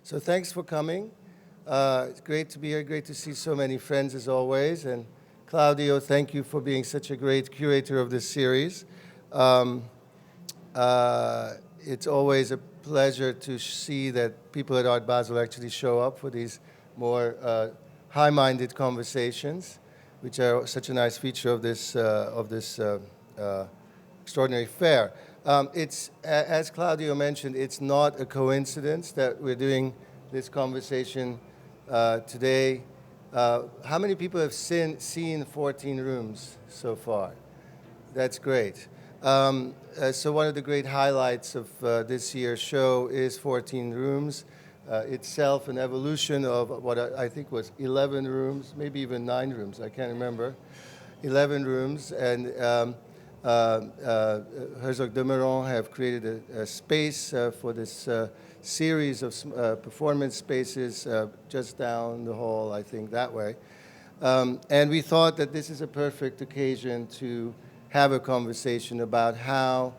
So thanks for coming. It's great to be here, great to see so many friends as always. And Claudio, thank you for being such a great curator of this series. It's always a pleasure to see that people at Art Basel actually show up for these more high-minded conversations, which are such a nice feature of this extraordinary fair. It's, as Claudio mentioned, it's not a coincidence that we're doing this conversation today. How many people have seen 14 rooms so far? That's great. So one of the great highlights of this year's show is 14 rooms. Itself an evolution of what I think was 11 rooms, maybe even 9 rooms, I can't remember. 11 rooms, and Herzog de Meuron have created a space for this series of performance spaces just down the hall, I think, that way. And we thought that this is a perfect occasion to have a conversation about how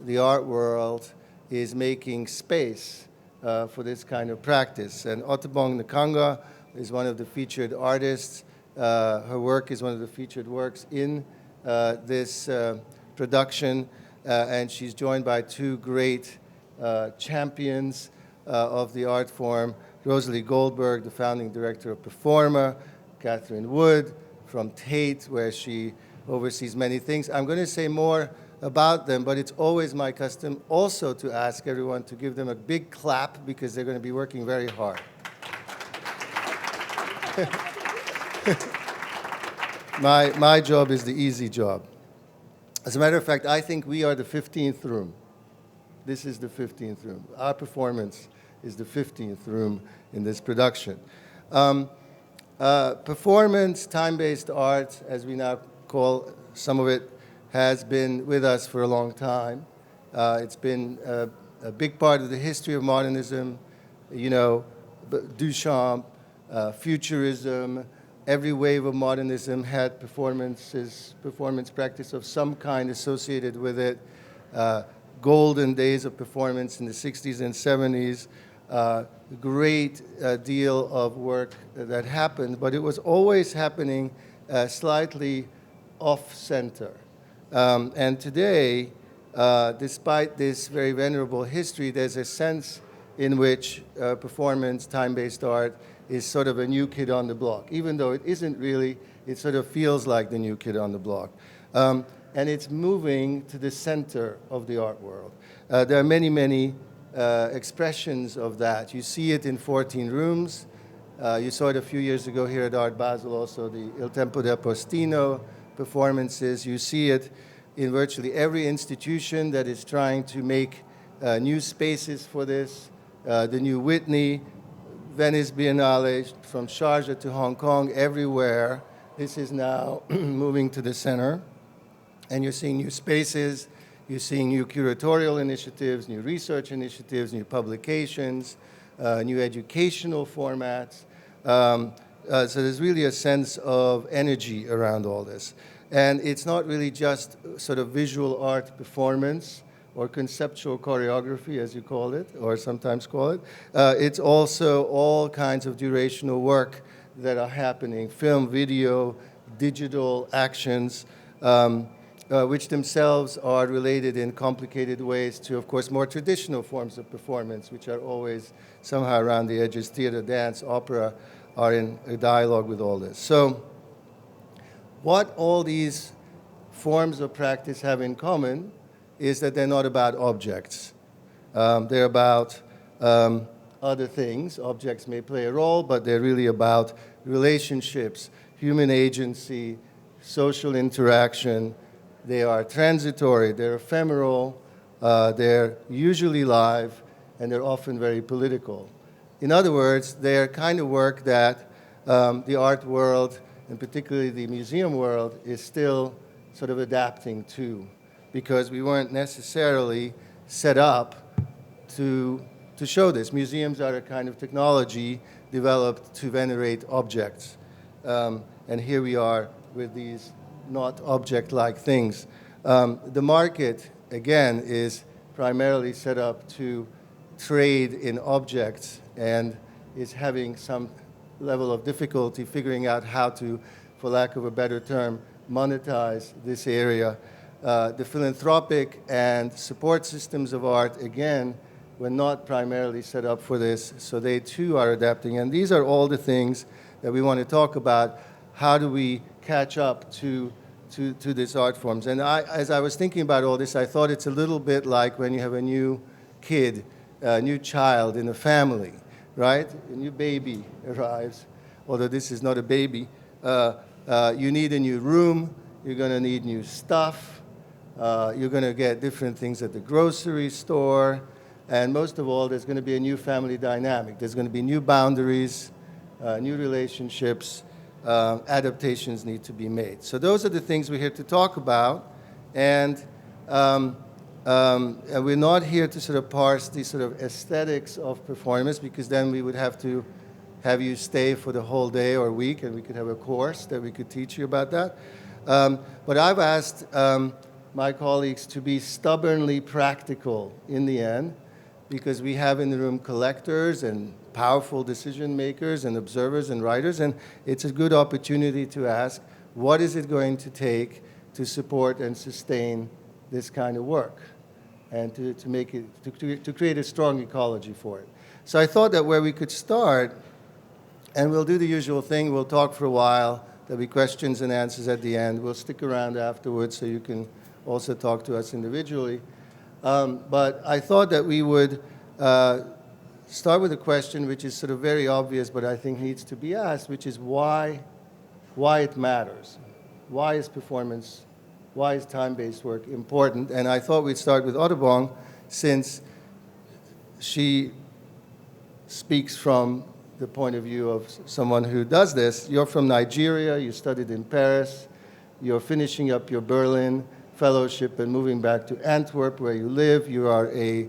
the art world is making space for this kind of practice. And Otobong Nkanga is one of the featured artists. Her work is one of the featured works in this production, and she's joined by two great champions of the art form, RoseLee Goldberg, the founding director of Performa, Catherine Wood from Tate, where she oversees many things. I'm going to say more about them, but it's always my custom also to ask everyone to give them a big clap because they're going to be working very hard. My job is the easy job. As a matter of fact, I think we are the 15th room. This is the 15th room. Our performance is the 15th room in this production. Performance, time-based art, as we now call some of it, has been with us for a long time. It's been a big part of the history of modernism, you know, Duchamp, Futurism. Every wave of modernism had performance practice of some kind associated with it. Golden days of performance in the 60s and 70s. Great deal of work that happened, but it was always happening slightly off-center. And today, despite this very venerable history, there's a sense in which performance, time-based art, is sort of a new kid on the block. Even though it isn't really, it sort of feels like the new kid on the block. And it's moving to the center of the art world. There are many, many expressions of that. You see it in 14 rooms. You saw it a few years ago here at Art Basel, also the Il Tempo del Postino performances. You see it in virtually every institution that is trying to make new spaces for this. The new Whitney, Venice Biennale, from Sharjah to Hong Kong, everywhere. This is now moving to the center. And you're seeing new spaces, you're seeing new curatorial initiatives, new research initiatives, new publications, new educational formats. So there's really a sense of energy around all this. And it's not really just sort of visual art performance or conceptual choreography, as you call it, or sometimes call it. It's also all kinds of durational work that are happening, film, video, digital actions, which themselves are related in complicated ways to, of course, more traditional forms of performance, which are always somehow around the edges. Theater, dance, opera are in a dialogue with all this. So what all these forms of practice have in common is that they're not about objects. They're about other things. Objects may play a role, but they're really about relationships, human agency, social interaction. They are transitory, they're ephemeral, they're usually live, and they're often very political. In other words, they're kind of work that the art world, and particularly the museum world, is still sort of adapting to, because we weren't necessarily set up to show this. Museums are a kind of technology developed to venerate objects. And here we are with these not object-like things. The market, again, is primarily set up to trade in objects and is having some level of difficulty figuring out how to, for lack of a better term, monetize this area. The philanthropic and support systems of art, again, were not primarily set up for this, so they too are adapting. And these are all the things that we want to talk about. How do we catch up to these art forms? And as I was thinking about all this, I thought it's a little bit like when you have a new kid, a new child in a family, right? A new baby arrives, although this is not a baby. You need a new room, you're going to need new stuff, you're going to get different things at the grocery store, and most of all, there's going to be a new family dynamic. There's going to be new boundaries, new relationships, adaptations need to be made. So those are the things we're here to talk about, and we're not here to sort of parse the sort of aesthetics of performance, because then we would have to have you stay for the whole day or week, and we could have a course that we could teach you about that. But I've asked my colleagues to be stubbornly practical in the end, because we have in the room collectors and powerful decision makers and observers and writers, and it's a good opportunity to ask, what is it going to take to support and sustain this kind of work, and to make it, to create a strong ecology for it. So I thought that where we could start, and we'll do the usual thing, we'll talk for a while, there'll be questions and answers at the end, we'll stick around afterwards so you can also talk to us individually. But I thought that we would start with a question which is sort of very obvious, but I think needs to be asked, which is why it matters. Why is performance, why is time-based work important? And I thought we'd start with Otobong, since she speaks from the point of view of someone who does this. You're from Nigeria, you studied in Paris, you're finishing up your Berlin fellowship and moving back to Antwerp, where you live. You are a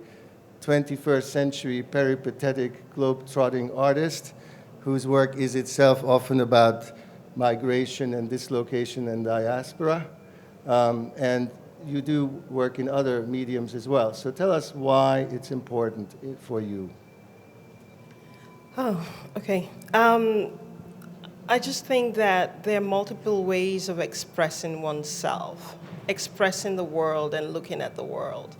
21st century peripatetic globe-trotting artist whose work is itself often about migration and dislocation and diaspora. And you do work in other mediums as well. So tell us why it's important for you. Oh, okay. I just think that there are multiple ways of expressing oneself, expressing the world and looking at the world.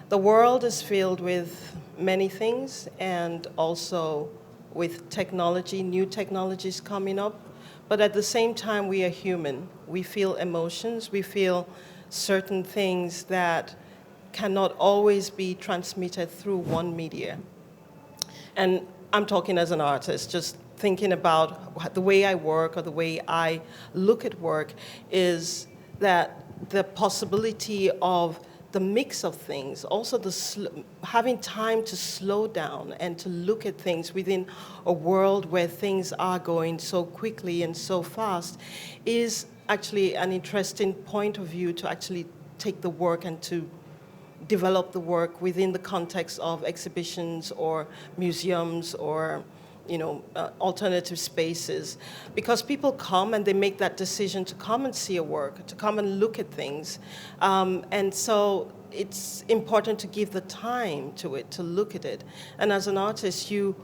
The world is filled with many things, and also with technology, new technologies coming up. But at the same time, we are human. We feel emotions, we feel certain things that cannot always be transmitted through one media. And I'm talking as an artist, just thinking about the way I work or the way I look at work, is that the possibility of the mix of things, also having time to slow down and to look at things within a world where things are going so quickly and so fast, is actually an interesting point of view to actually take the work and to develop the work within the context of exhibitions or museums or alternative spaces, because people come and they make that decision to come and see a work, to come and look at things, and so it's important to give the time to it, to look at it. And as an artist, you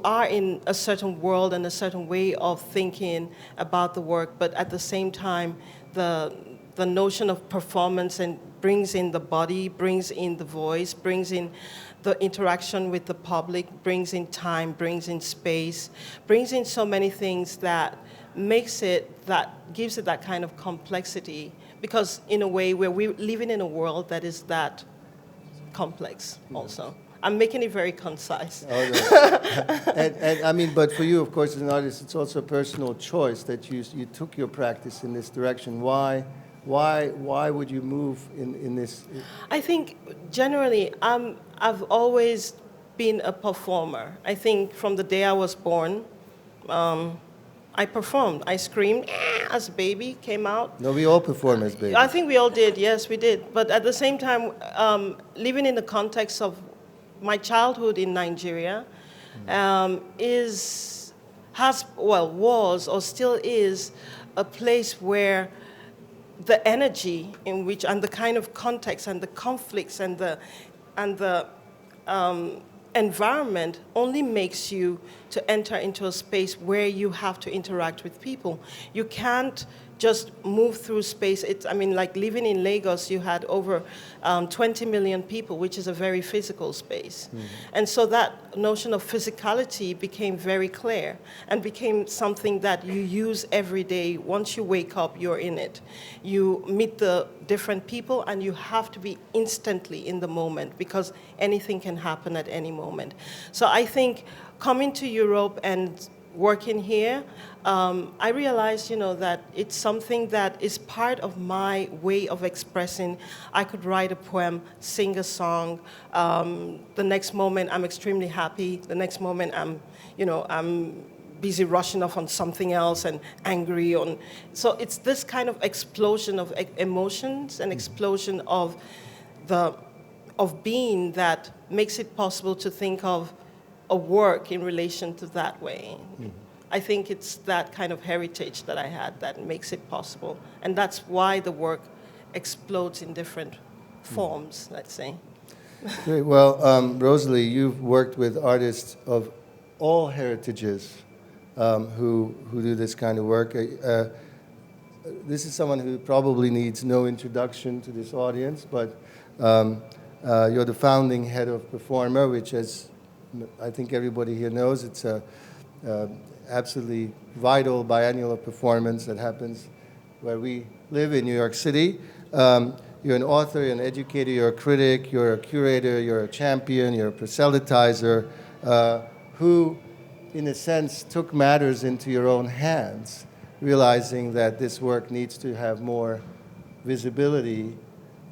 are in a certain world and a certain way of thinking about the work, but at the same time, the notion of performance and brings in the body, brings in the voice, brings in the interaction with the public, brings in time, brings in space, brings in so many things that gives it that kind of complexity, because in a way we're living in a world that is that complex also. I'm making it very concise. Oh, no. and I mean, but for you, of course, as an artist, it's also a personal choice that you took your practice in this direction. Why would you move in this? I think generally I've always been a performer. I think from the day I was born, I performed. I screamed as a baby, came out. No, we all perform as babies. I think we all did, yes, we did. But at the same time, living in the context of my childhood in Nigeria was or still is a place where the energy in which, and the kind of context and the conflicts and the environment only makes you to enter into a space where you have to interact with people. You can't just move through space. Like living in Lagos, you had over 20 million people, which is a very physical space. Mm-hmm. And so that notion of physicality became very clear and became something that you use every day. Once you wake up, you're in it. You meet the different people, and you have to be instantly in the moment because anything can happen at any moment. So I think coming to Europe and working here, I realized, that it's something that is part of my way of expressing. I could write a poem, sing a song. The next moment, I'm extremely happy. The next moment, I'm busy rushing off on something else and angry. So it's this kind of explosion of emotions and explosion of being that makes it possible to think of a work in relation to that way. Mm-hmm. I think it's that kind of heritage that I had that makes it possible. And that's why the work explodes in different forms, let's say. Great. Well, RoseLee, you've worked with artists of all heritages who do this kind of work. This is someone who probably needs no introduction to this audience, but you're the founding head of Performa, which is, I think everybody here knows, it's a absolutely vital biennial performance that happens where we live in New York City. You're an author, you're an educator, you're a critic, you're a curator, you're a champion, you're a proselytizer, who, in a sense, took matters into your own hands, realizing that this work needs to have more visibility,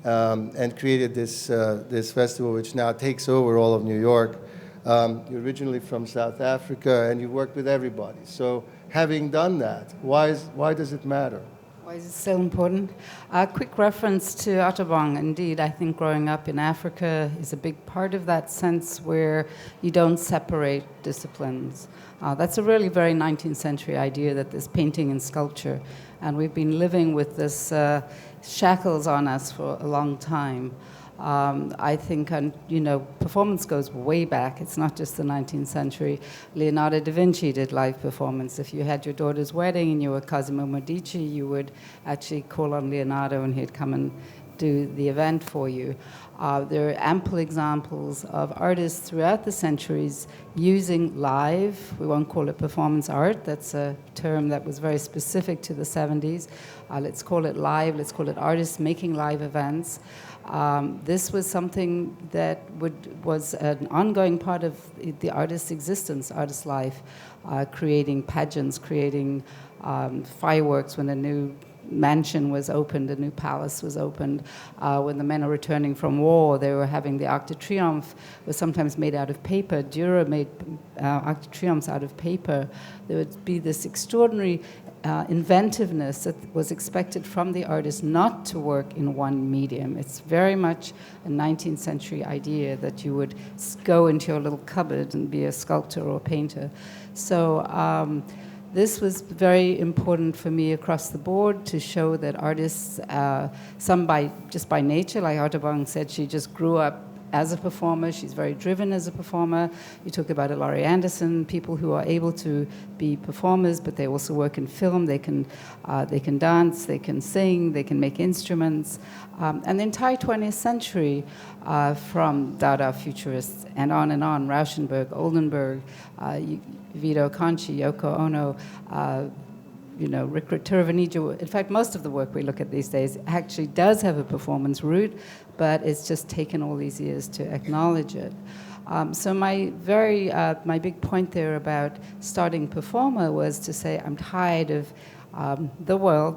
and created this festival, which now takes over all of New York. You're originally from South Africa, and you worked with everybody. So having done that, why does it matter? Why is it so important? A quick reference to Otobong. Indeed, I think growing up in Africa is a big part of that sense where you don't separate disciplines. That's a really very 19th century idea that there's painting and sculpture. And we've been living with this shackles on us for a long time. I think, performance goes way back. It's not just the 19th century. Leonardo da Vinci did live performance. If you had your daughter's wedding and you were Cosimo Medici, you would actually call on Leonardo and he'd come and do the event for you. There are ample examples of artists throughout the centuries using live. We won't call it performance art. That's a term that was very specific to the 70s. Let's call it live. Let's call it artists making live events. This was something that was an ongoing part of the artist's existence, artist's life, creating pageants, creating fireworks when a new mansion was opened, a new palace was opened. When the men are returning from war, they were having the Arc de Triomphe, was sometimes made out of paper. Dürer made Arc de Triomphes out of paper. There would be this extraordinary inventiveness that was expected from the artist not to work in one medium. It's very much a 19th century idea that you would go into your little cupboard and be a sculptor or a painter. So this was very important for me across the board to show that artists, some just by nature, like Otobong said, she just grew up as a performer. She's very driven as a performer. You talk about Laurie Anderson, people who are able to be performers, but they also work in film. They can dance, they can sing, they can make instruments. And the entire 20th century, from Dada futurists and on, Rauschenberg, Oldenburg, Vito Conci, Yoko Ono, Rick Turvanija. In fact, most of the work we look at these days actually does have a performance root, but it's just taken all these years to acknowledge it. So my big point there about starting Performa was to say I'm tired of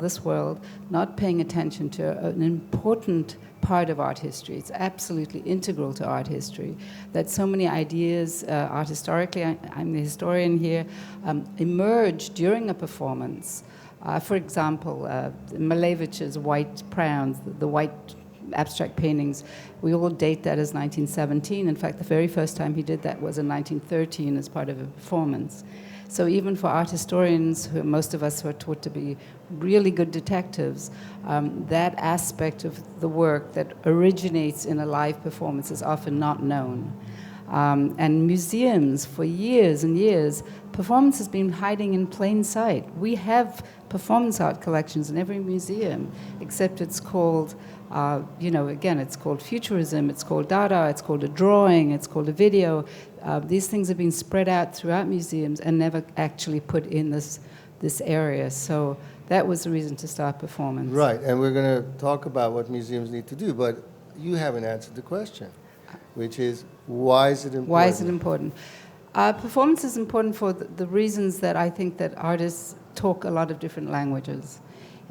this world, not paying attention to an important part of art history. It's absolutely integral to art history. That so many ideas, art historically, I'm the historian here, emerge during a performance. For example, Malevich's white crowns, the white abstract paintings, we all date that as 1917. In fact, the very first time he did that was in 1913 as part of a performance. So even for art historians, who most of us who are taught to be really good detectives, that aspect of the work that originates in a live performance is often not known. And museums, for years and years, performance has been hiding in plain sight. We have performance art collections in every museum, except it's called, again, it's called futurism, it's called Dada, it's called a drawing, it's called a video. These things have been spread out throughout museums and never actually put in this area. So that was the reason to start performance. Right, and we're going to talk about what museums need to do, but you haven't answered the question, which is, why is it important? Why is it important? Performance is important for the reasons that I think that artists talk a lot of different languages.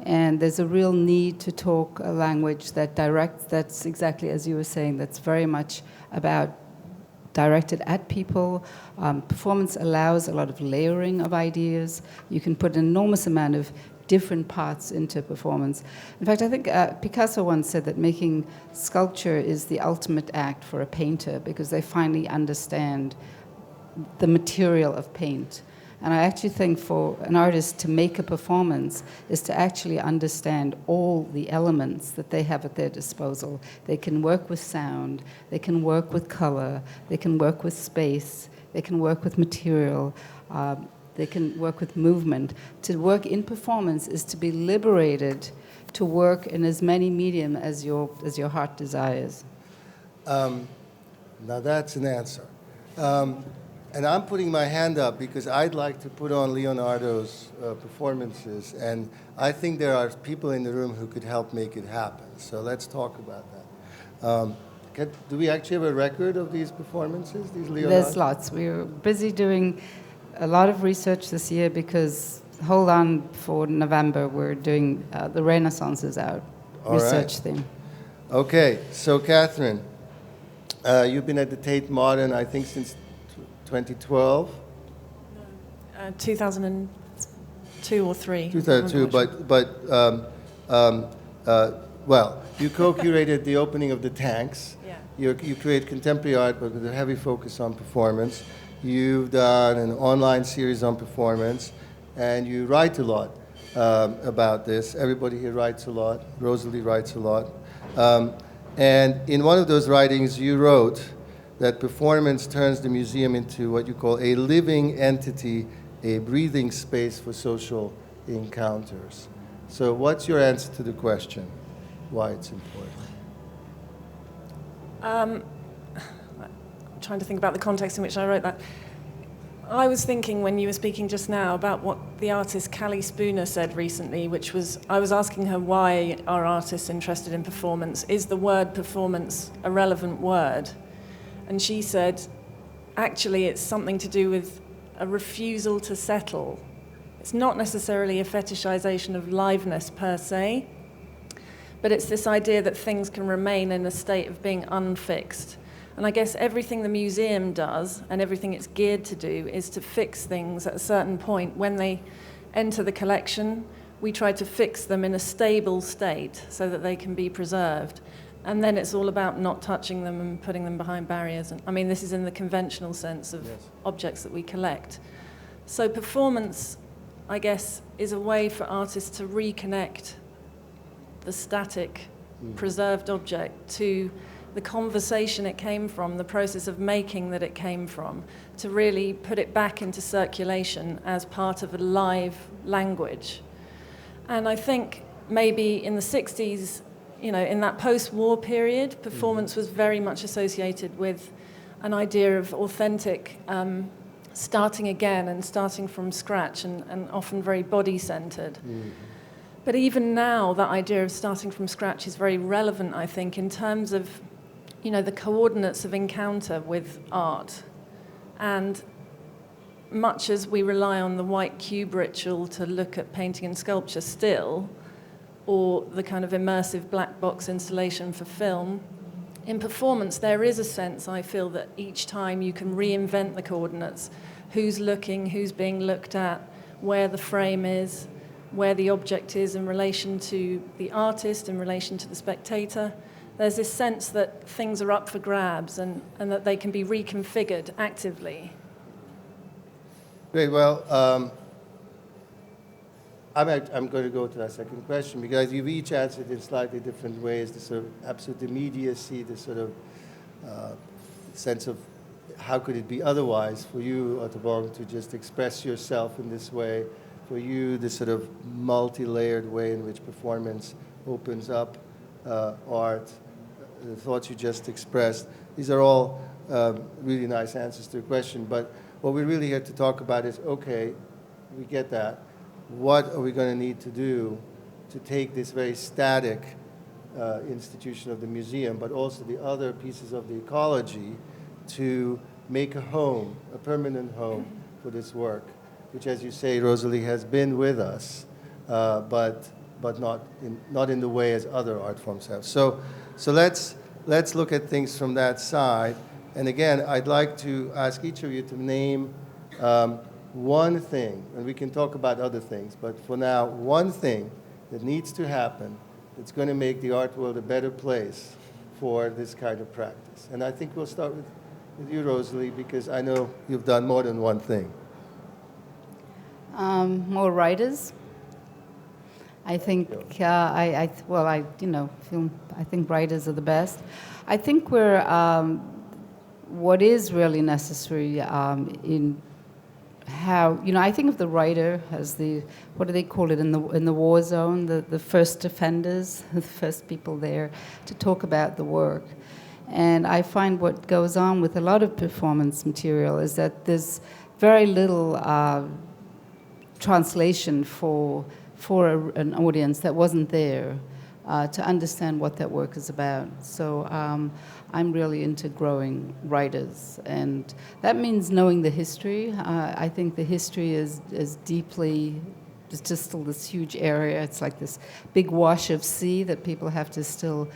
And there's a real need to talk a language that directs, that's exactly as you were saying, that's very much about directed at people. Performance allows a lot of layering of ideas. You can put an enormous amount of different parts into performance. In fact, I think Picasso once said that making sculpture is the ultimate act for a painter because they finally understand the material of paint. And I actually think for an artist to make a performance is to actually understand all the elements that they have at their disposal. They can work with sound, they can work with color, they can work with space, they can work with material, they can work with movement. To work in performance is to be liberated to work in as many medium as your heart desires. Now that's an answer. And I'm putting my hand up because I'd like to put on Leonardo's performances, and I think there are people in the room who could help make it happen. So let's talk about that. Do we actually have a record of these performances, these Leonardo? There's lots. We're busy doing a lot of research this year because, hold on, for November, we're doing the Renaissance is out, All research right. theme. Okay, so Catherine, you've been at the Tate Modern, I think, since 2012? 2002 or 3. 2002, well, you co-curated the opening of the tanks. Yeah. You create contemporary art, but with a heavy focus on performance. You've done an online series on performance, and you write a lot about this. Everybody here writes a lot. RoseLee writes a lot. And in one of those writings, you wrote that performance turns the museum into what you call a living entity, a breathing space for social encounters. So what's your answer to the question, why it's important? I'm trying to think about the context in which I wrote that. I was thinking when you were speaking just now about what the artist Callie Spooner said recently, which was, I was asking her why are artists interested in performance? Is the word performance a relevant word? And she said, actually, it's something to do with a refusal to settle. It's not necessarily a fetishization of liveness per se, but it's this idea that things can remain in a state of being unfixed. And I guess everything the museum does and everything it's geared to do is to fix things at a certain point. When they enter the collection, we try to fix them in a stable state so that they can be preserved. And then it's all about not touching them and putting them behind barriers. And I mean, this is in the conventional sense of objects that we collect. So performance, I guess, is a way for artists to reconnect the static, preserved object to the conversation it came from, the process of making that it came from, to really put it back into circulation as part of a live language. And I think maybe in the 60s, in that post-war period, performance was very much associated with an idea of authentic starting again and starting from scratch and often very body-centered. But even now, that idea of starting from scratch is very relevant, I think, in terms of, the coordinates of encounter with art. And much as we rely on the white cube ritual to look at painting and sculpture still, or the kind of immersive black box installation for film, in performance there is a sense, I feel, that each time you can reinvent the coordinates, who's looking, who's being looked at, where the frame is, where the object is in relation to the artist, in relation to the spectator. There's this sense that things are up for grabs and that they can be reconfigured actively. Great, well, I'm going to go to that second question because you've each answered in slightly different ways, the sort of absolute immediacy, the sort of sense of how could it be otherwise for you, Otobong, to just express yourself in this way? For you, this sort of multi-layered way in which performance opens up art, the thoughts you just expressed. These are all really nice answers to the question, but what we're really here to talk about is, okay, we get that. What are we going to need to do to take this very static institution of the museum, but also the other pieces of the ecology, to make a home, a permanent home for this work, which, as you say, RoseLee, has been with us, but not in the way as other art forms have. So let's look at things from that side. And again, I'd like to ask each of you to name one thing, and we can talk about other things, but for now, one thing that needs to happen that's going to make the art world a better place for this kind of practice. And I think we'll start with you, RoseLee, because I know you've done more than one thing. More writers. I think I think writers are the best. I think what is really necessary in how, I think of the writer as what do they call it in the war zone, the first offenders, the first people there to talk about the work. And I find what goes on with a lot of performance material is that there's very little translation for an audience that wasn't there to understand what that work is about. So I'm really into growing writers, and that means knowing the history. I think the history is deeply, it's just still this huge area. It's like this big wash of sea that people have to still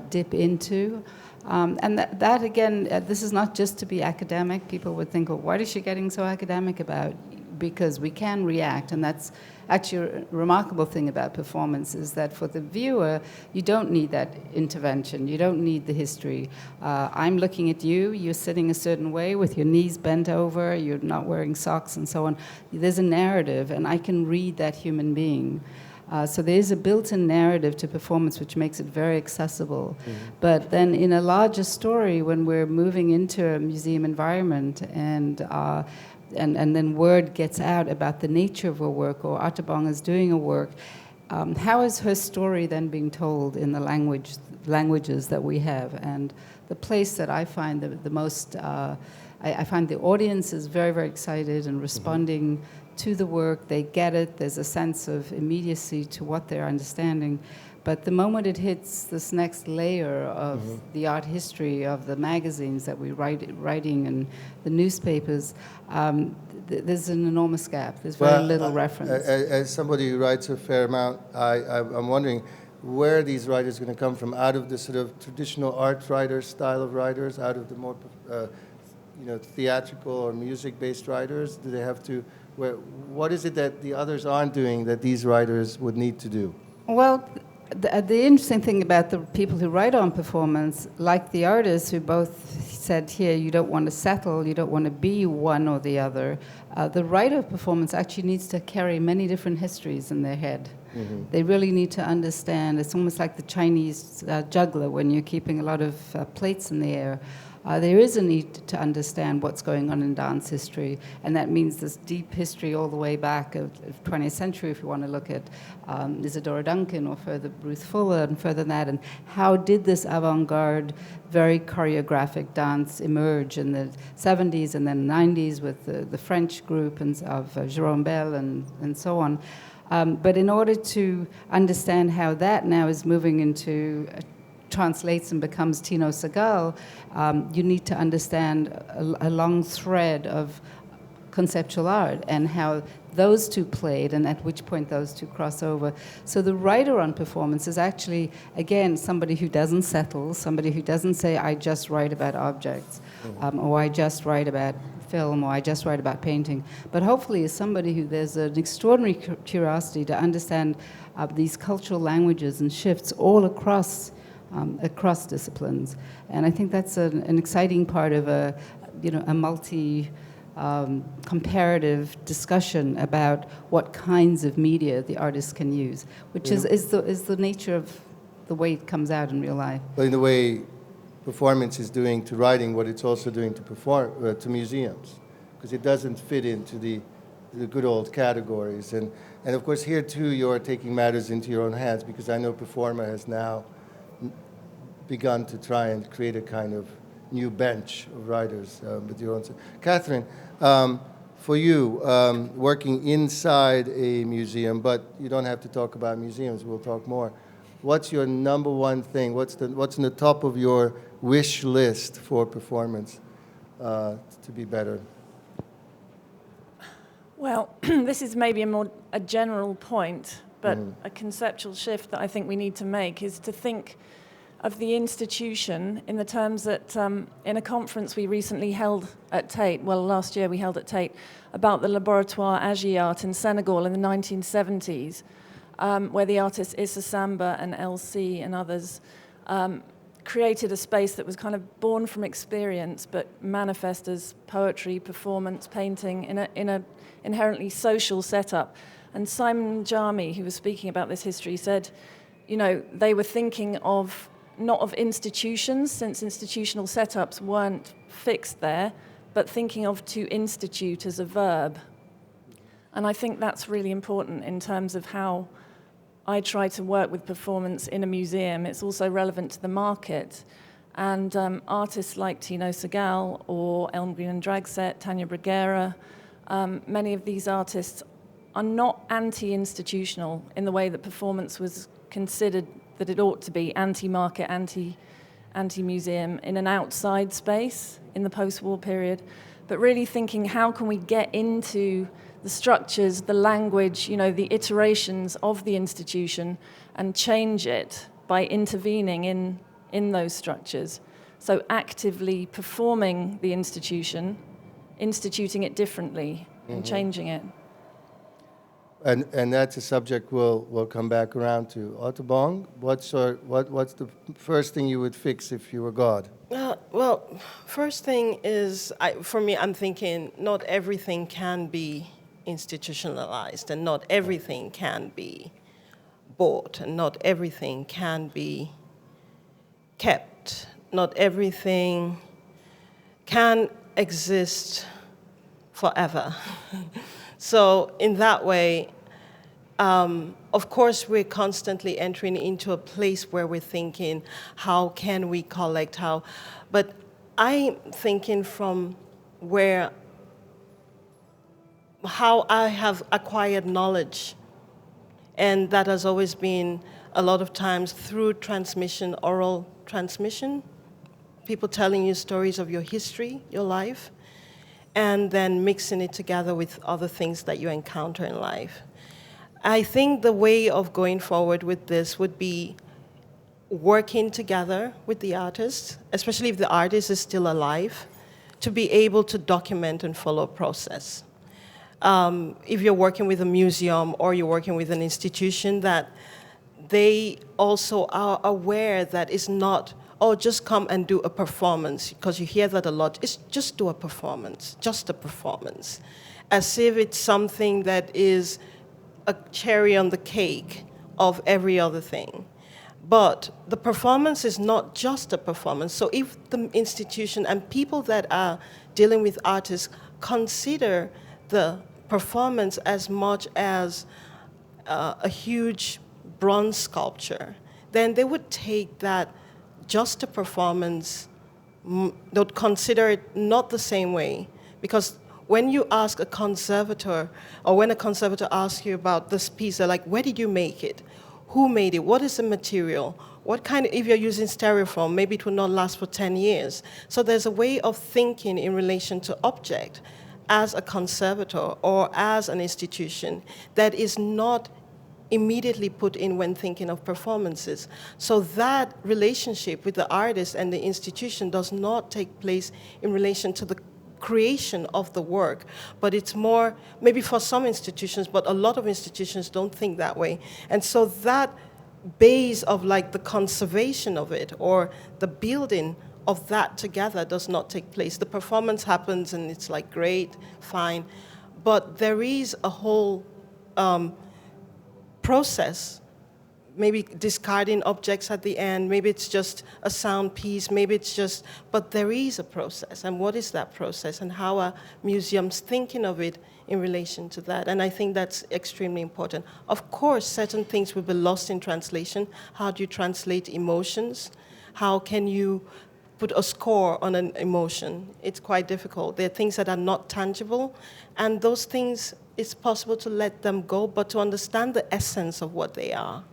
dip into. And that again, this is not just to be academic. People would think, well, what is she getting so academic about? Because we can react, and that's actually a remarkable thing about performance, is that for the viewer, you don't need that intervention. You don't need the history. I'm looking at you. You're sitting a certain way with your knees bent over. You're not wearing socks and so on. There's a narrative, and I can read that human being. So there's a built-in narrative to performance which makes it very accessible. Mm-hmm. But then in a larger story, when we're moving into a museum environment and then word gets out about the nature of a work, or Otobong is doing a work, how is her story then being told in the languages that we have? And the place that I find the most, I find the audience is very, very excited and responding to the work. They get it. There's a sense of immediacy to what they're understanding. But the moment it hits this next layer of the art history of the magazines that we're writing and the newspapers, there's an enormous gap. There's very little reference. As somebody who writes a fair amount, I'm wondering where are these writers going to come from? Out of the sort of traditional art writer style of writers, out of the more theatrical or music-based writers? Do they have to? What is it that the others aren't doing that these writers would need to do? Well, the interesting thing about the people who write on performance, like the artists who both said here, you don't want to settle, you don't want to be one or the other, the writer of performance actually needs to carry many different histories in their head. Mm-hmm. They really need to understand. It's almost like the Chinese juggler when you're keeping a lot of plates in the air. There is a need to understand what's going on in dance history, and that means this deep history all the way back of 20th century, if you want to look at Isadora Duncan or further Ruth Fuller and further than that, and how did this avant-garde, very choreographic dance emerge in the 70s and then 90s with the French group of Jérôme Bel and so on. But in order to understand how that now is moving into translates and becomes Tino Segal, you need to understand a long thread of conceptual art and how those two played and at which point those two cross over. So the writer on performance is actually, again, somebody who doesn't settle, somebody who doesn't say, I just write about objects, or I just write about film, or I just write about painting, but hopefully is somebody who there's an extraordinary curiosity to understand these cultural languages and shifts all across disciplines. And I think that's an exciting part of a comparative discussion about what kinds of media the artists can use, which is the nature of the way it comes out in real life. But in the way performance is doing to writing, what it's also doing to museums, because it doesn't fit into the good old categories. And of course, here too, you're taking matters into your own hands, because I know Performa has now begun to try and create a kind of new bench of writers with your own. Catherine, for you, working inside a museum, but you don't have to talk about museums, we'll talk more. What's your number one thing? What's in the top of your wish list for performance to be better? Well, this is maybe a general point, but a conceptual shift that I think we need to make is to think of the institution in the terms that in a conference we recently held at Tate, well, last year we held at Tate, about the Laboratoire Agiart in Senegal in the 1970s, where the artists Issa Samba and LC and others created a space that was kind of born from experience but manifest as poetry, performance, painting in a inherently social setup. And Simon Jami, who was speaking about this history, said, you know, they were thinking of not of institutions, since institutional setups weren't fixed there, but thinking of to institute as a verb. And I think that's really important in terms of how I try to work with performance in a museum. It's also relevant to the market. And artists like Tino Segal or Elm Green and Dragset, Tanya Bruguera, many of these artists are not anti-institutional in the way that performance was considered that it ought to be, anti-market, anti-museum, in an outside space in the post-war period, but really thinking how can we get into the structures, the language, you know, the iterations of the institution and change it by intervening in those structures. So actively performing the institution, instituting it differently and changing it. And that's a subject we'll come back around to. Otobong, what's the first thing you would fix if you were God? Well, first thing is, for me, I'm thinking not everything can be institutionalized, and not everything can be bought, and not everything can be kept. Not everything can exist forever. So in that way, of course, we're constantly entering into a place where we're thinking, how can we collect, but I'm thinking from how I have acquired knowledge. And that has always been a lot of times through transmission, oral transmission, people telling you stories of your history, your life, and then mixing it together with other things that you encounter in life. I think the way of going forward with this would be working together with the artist, especially if the artist is still alive, to be able to document and follow a process. If you're working with a museum or you're working with an institution, that they also are aware that it's not, oh, just come and do a performance, because you hear that a lot. It's just do a performance, just a performance, as if it's something that is a cherry on the cake of every other thing. But the performance is not just a performance. So if the institution and people that are dealing with artists consider the performance as much as a huge bronze sculpture, then they would take that just a performance, they'd consider it not the same way. Because when you ask a conservator, or when a conservator asks you about this piece, they're like, where did you make it? Who made it? What is the material? What kind of, if you're using styrofoam, maybe it will not last for 10 years. So there's a way of thinking in relation to object as a conservator or as an institution that is not immediately put in when thinking of performances. So that relationship with the artist and the institution does not take place in relation to the creation of the work, but it's more, maybe for some institutions, but a lot of institutions don't think that way. And so that base of like the conservation of it or the building of that together does not take place. The performance happens and it's like great, fine, but there is a whole process maybe discarding objects at the end, maybe it's just a sound piece, maybe it's just, but there is a process, and what is that process, and how are museums thinking of it in relation to that? And I think that's extremely important. Of course, certain things will be lost in translation. How do you translate emotions? How can you put a score on an emotion? It's quite difficult. There are things that are not tangible, and those things, it's possible to let them go, but to understand the essence of what they are.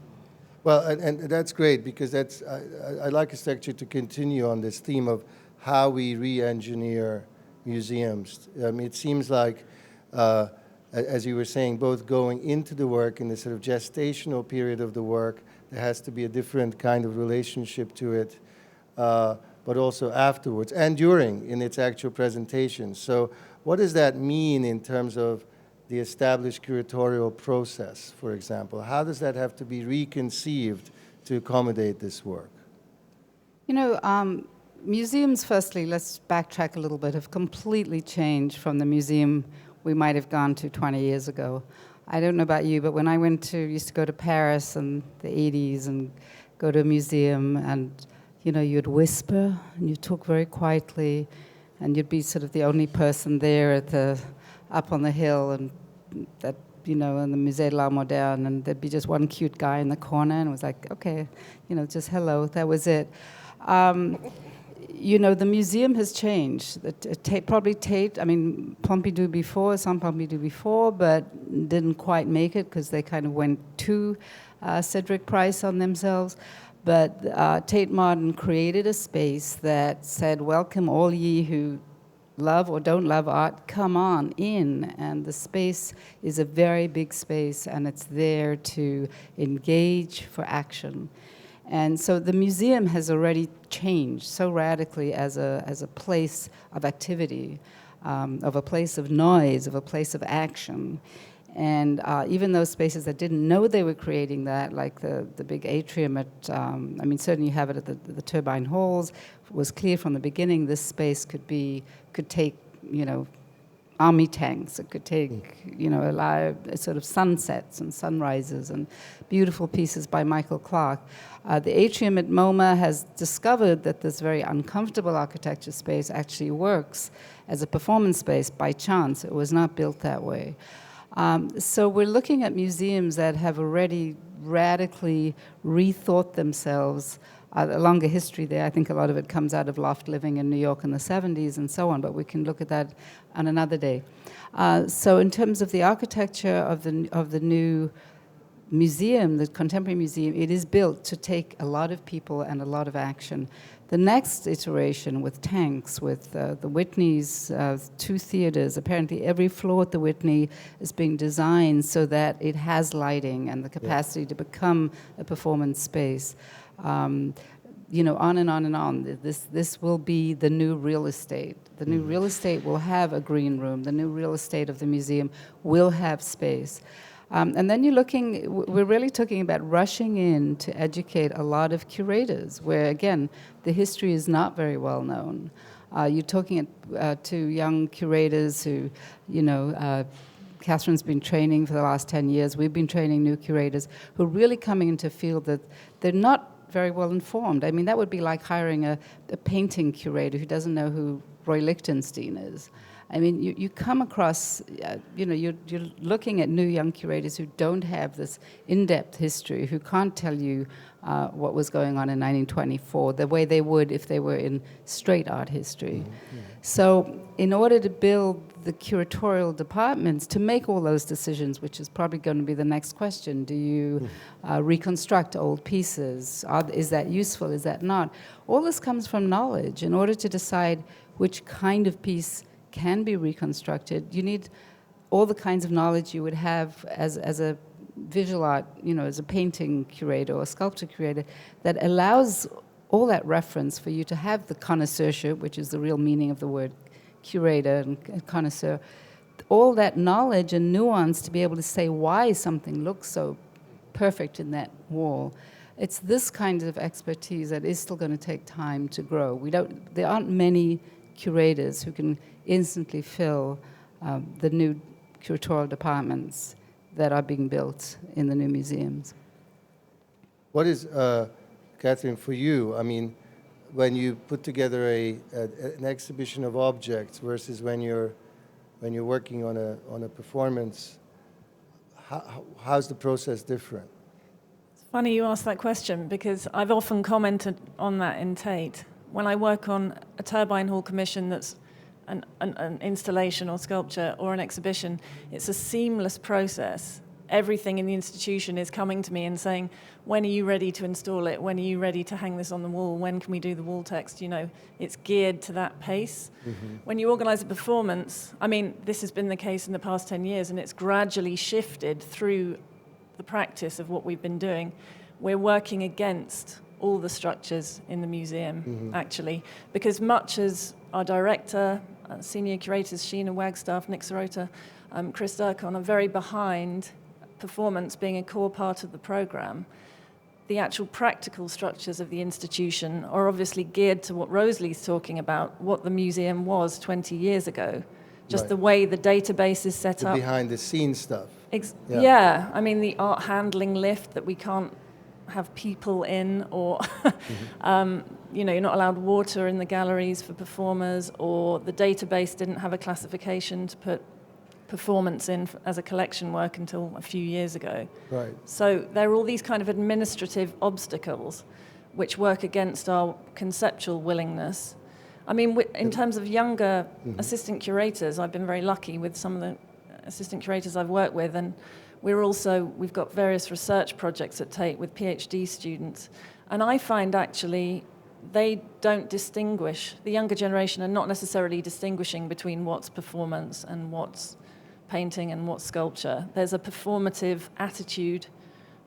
Well, and that's great, because that's, I'd like us actually to continue on this theme of how we re-engineer museums. It seems like, as you were saying, both going into the work in the sort of gestational period of the work, there has to be a different kind of relationship to it, but also afterwards and during in its actual presentation. So what does that mean in terms of the established curatorial process, for example? How does that have to be reconceived to accommodate this work? You know, museums, firstly, let's backtrack a little bit, have completely changed from the museum we might have gone to 20 years ago. I don't know about you, but when I used to go to Paris in the 80s and go to a museum, and, you know, you'd whisper and you'd talk very quietly, and you'd be sort of the only person there up on the hill, and that, you know, in the Musée de l'Art Moderne, and there'd be just one cute guy in the corner, and it was like, okay, you know, just hello, that was it. You know, the museum has changed. Probably Tate, I mean, Pompidou before, some Pompidou before, but didn't quite make it because they kind of went too Cedric Price on themselves. But Tate Modern created a space that said, welcome all ye who love or don't love art, come on in. And the space is a very big space, and it's there to engage for action. And so the museum has already changed so radically as a place of activity, of a place of noise, of a place of action. And even those spaces that didn't know they were creating that, like the big atrium at, I mean, certainly you have it at the Turbine Halls, it was clear from the beginning this space could take, you know, army tanks. It could take, you know, sort of sunsets and sunrises and beautiful pieces by Michael Clark. The atrium at MoMA has discovered that this very uncomfortable architecture space actually works as a performance space by chance. It was not built that way. So we're looking at museums that have already radically rethought themselves. A longer history there. I think a lot of it comes out of loft living in New York in the 70s and so on, but we can look at that on another day. So in terms of the architecture of the new museum, the contemporary museum, it is built to take a lot of people and a lot of action. The next iteration with tanks, with the Whitney's 2 theaters, apparently every floor at the Whitney is being designed so that it has lighting and the capacity to become a performance space. You know, on and on and on. This will be the new real estate. The new real estate will have a green room. The new real estate of the museum will have space. And then we're really talking about rushing in to educate a lot of curators, where, again, the history is not very well known. You're talking to young curators who, you know, Catherine's been training for the last 10 years. We've been training new curators who are really coming into a field that they're not very well informed. I mean, that would be like hiring a painting curator who doesn't know who Roy Lichtenstein is. I mean, you come across, you know, you're looking at new young curators who don't have this in-depth history, who can't tell you what was going on in 1924 the way they would if they were in straight art history. Mm-hmm. So in order to build the curatorial departments to make all those decisions, which is probably going to be the next question, do you reconstruct old pieces? Is that useful? Is that not? All this comes from knowledge. In order to decide which kind of piece can be reconstructed, you need all the kinds of knowledge you would have as a visual art, you know, as a painting curator or a sculpture curator, that allows all that reference for you to have the connoisseurship, which is the real meaning of the word curator and connoisseur, all that knowledge and nuance to be able to say why something looks so perfect in that wall. It's this kind of expertise that is still going to take time to grow. There aren't many curators who can instantly fill the new curatorial departments that are being built in the new museums. What is, Catherine, for you? I mean, when you put together an exhibition of objects versus when you're working on a performance, how's the process different? It's funny you ask that question because I've often commented on that in Tate. When I work on a turbine hall commission that's an installation or sculpture or an exhibition, it's a seamless process. Everything in the institution is coming to me and saying, when are you ready to install it? When are you ready to hang this on the wall? When can we do the wall text? You know, it's geared to that pace. Mm-hmm. When you organize a performance, I mean, this has been the case in the past 10 years, and it's gradually shifted through the practice of what we've been doing. We're working against all the structures in the museum, actually, because much as our director, senior curators, Sheena Wagstaff, Nick Curator, Chris Durkon are very behind performance being a core part of the program, the actual practical structures of the institution are obviously geared to what RoseLee's talking about, what the museum was 20 years ago. Just the way the database is set up. Behind-the-scenes stuff. Yeah, I mean, the art handling lift that we can't have people in, or you know, you're not allowed water in the galleries for performers, or the database didn't have a classification to put performance in as a collection work until a few years ago. Right. So there are all these kind of administrative obstacles which work against our conceptual willingness. I mean, in terms of younger assistant curators, I've been very lucky with some of the assistant curators I've worked with, and we've got various research projects at Tate with PhD students, and I find actually they don't distinguish, the younger generation are not necessarily distinguishing between what's performance and what's painting and what's sculpture. There's a performative attitude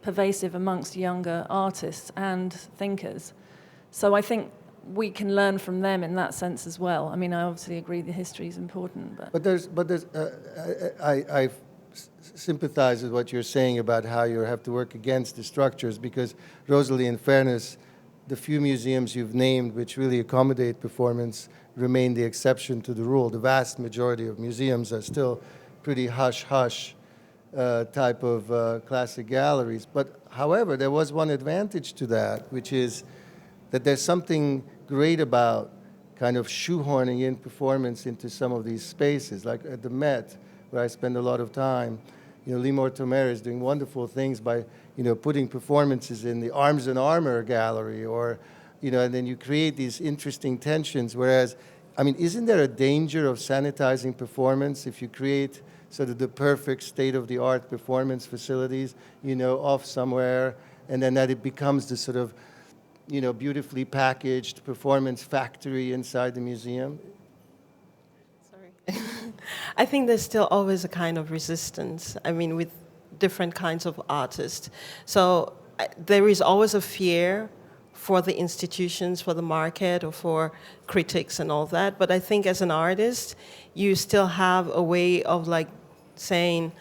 pervasive amongst younger artists and thinkers. So I think we can learn from them in that sense as well. I mean, I obviously agree the history is important, I sympathize with what you're saying about how you have to work against the structures, because RoseLee, in fairness, the few museums you've named which really accommodate performance remain the exception to the rule. The vast majority of museums are still pretty hush-hush type of classic galleries. But however, there was one advantage to that, which is that there's something great about kind of shoehorning in performance into some of these spaces, like at the Met, where I spend a lot of time. You know, Limor Tomer is doing wonderful things by, you know, putting performances in the Arms and Armor gallery, or, you know, and then you create these interesting tensions. Whereas, I mean, isn't there a danger of sanitizing performance if you create sort of the perfect state-of-the-art performance facilities, you know, off somewhere, and then that it becomes the sort of, you know, beautifully packaged performance factory inside the museum? Sorry. I think there's still always a kind of resistance, I mean, with different kinds of artists. So there is always a fear for the institutions, for the market, or for critics and all that. But I think as an artist, you still have a way of like saying,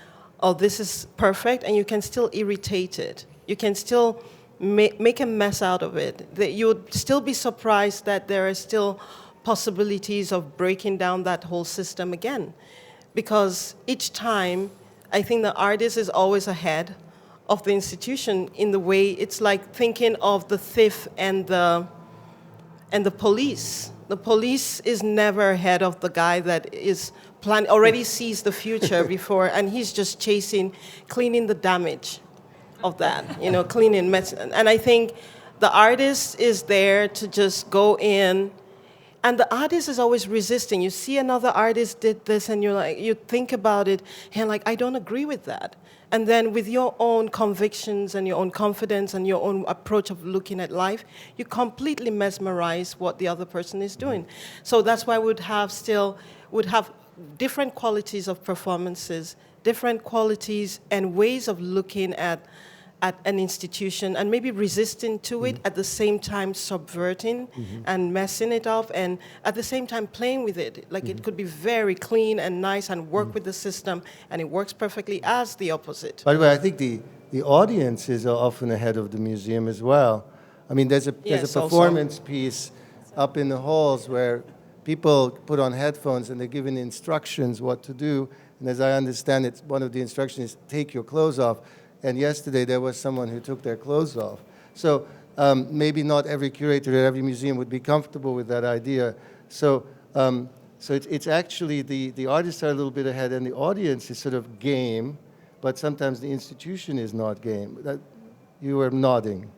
oh, this is perfect, and you can still irritate it. You can still make a mess out of it. That you would still be surprised that there are still possibilities of breaking down that whole system again. Because each time, I think the artist is always ahead of the institution in the way it's like thinking of the thief and the police. The police is never ahead of the guy that is already sees the future before, and he's just cleaning the damage of that, you know, cleaning mess. And I think the artist is there to just go in, and the artist is always resisting. You see another artist did this, and you're like, you think about it, and like, I don't agree with that. And then with your own convictions and your own confidence and your own approach of looking at life, you completely mesmerize what the other person is doing. So that's why would have different qualities of performances, different qualities and ways of looking at an institution, and maybe resisting to it, at the same time subverting and messing it up, and at the same time playing with it. Like it could be very clean and nice and work with the system, and it works perfectly as the opposite. By the way, I think the audience is often ahead of the museum as well. I mean, there's a performance piece up in the halls where people put on headphones and they're given instructions what to do. And as I understand it, one of the instructions is take your clothes off. And yesterday there was someone who took their clothes off. So maybe not every curator at every museum would be comfortable with that idea. So it's actually the artists are a little bit ahead, and the audience is sort of game, but sometimes the institution is not game. You were nodding.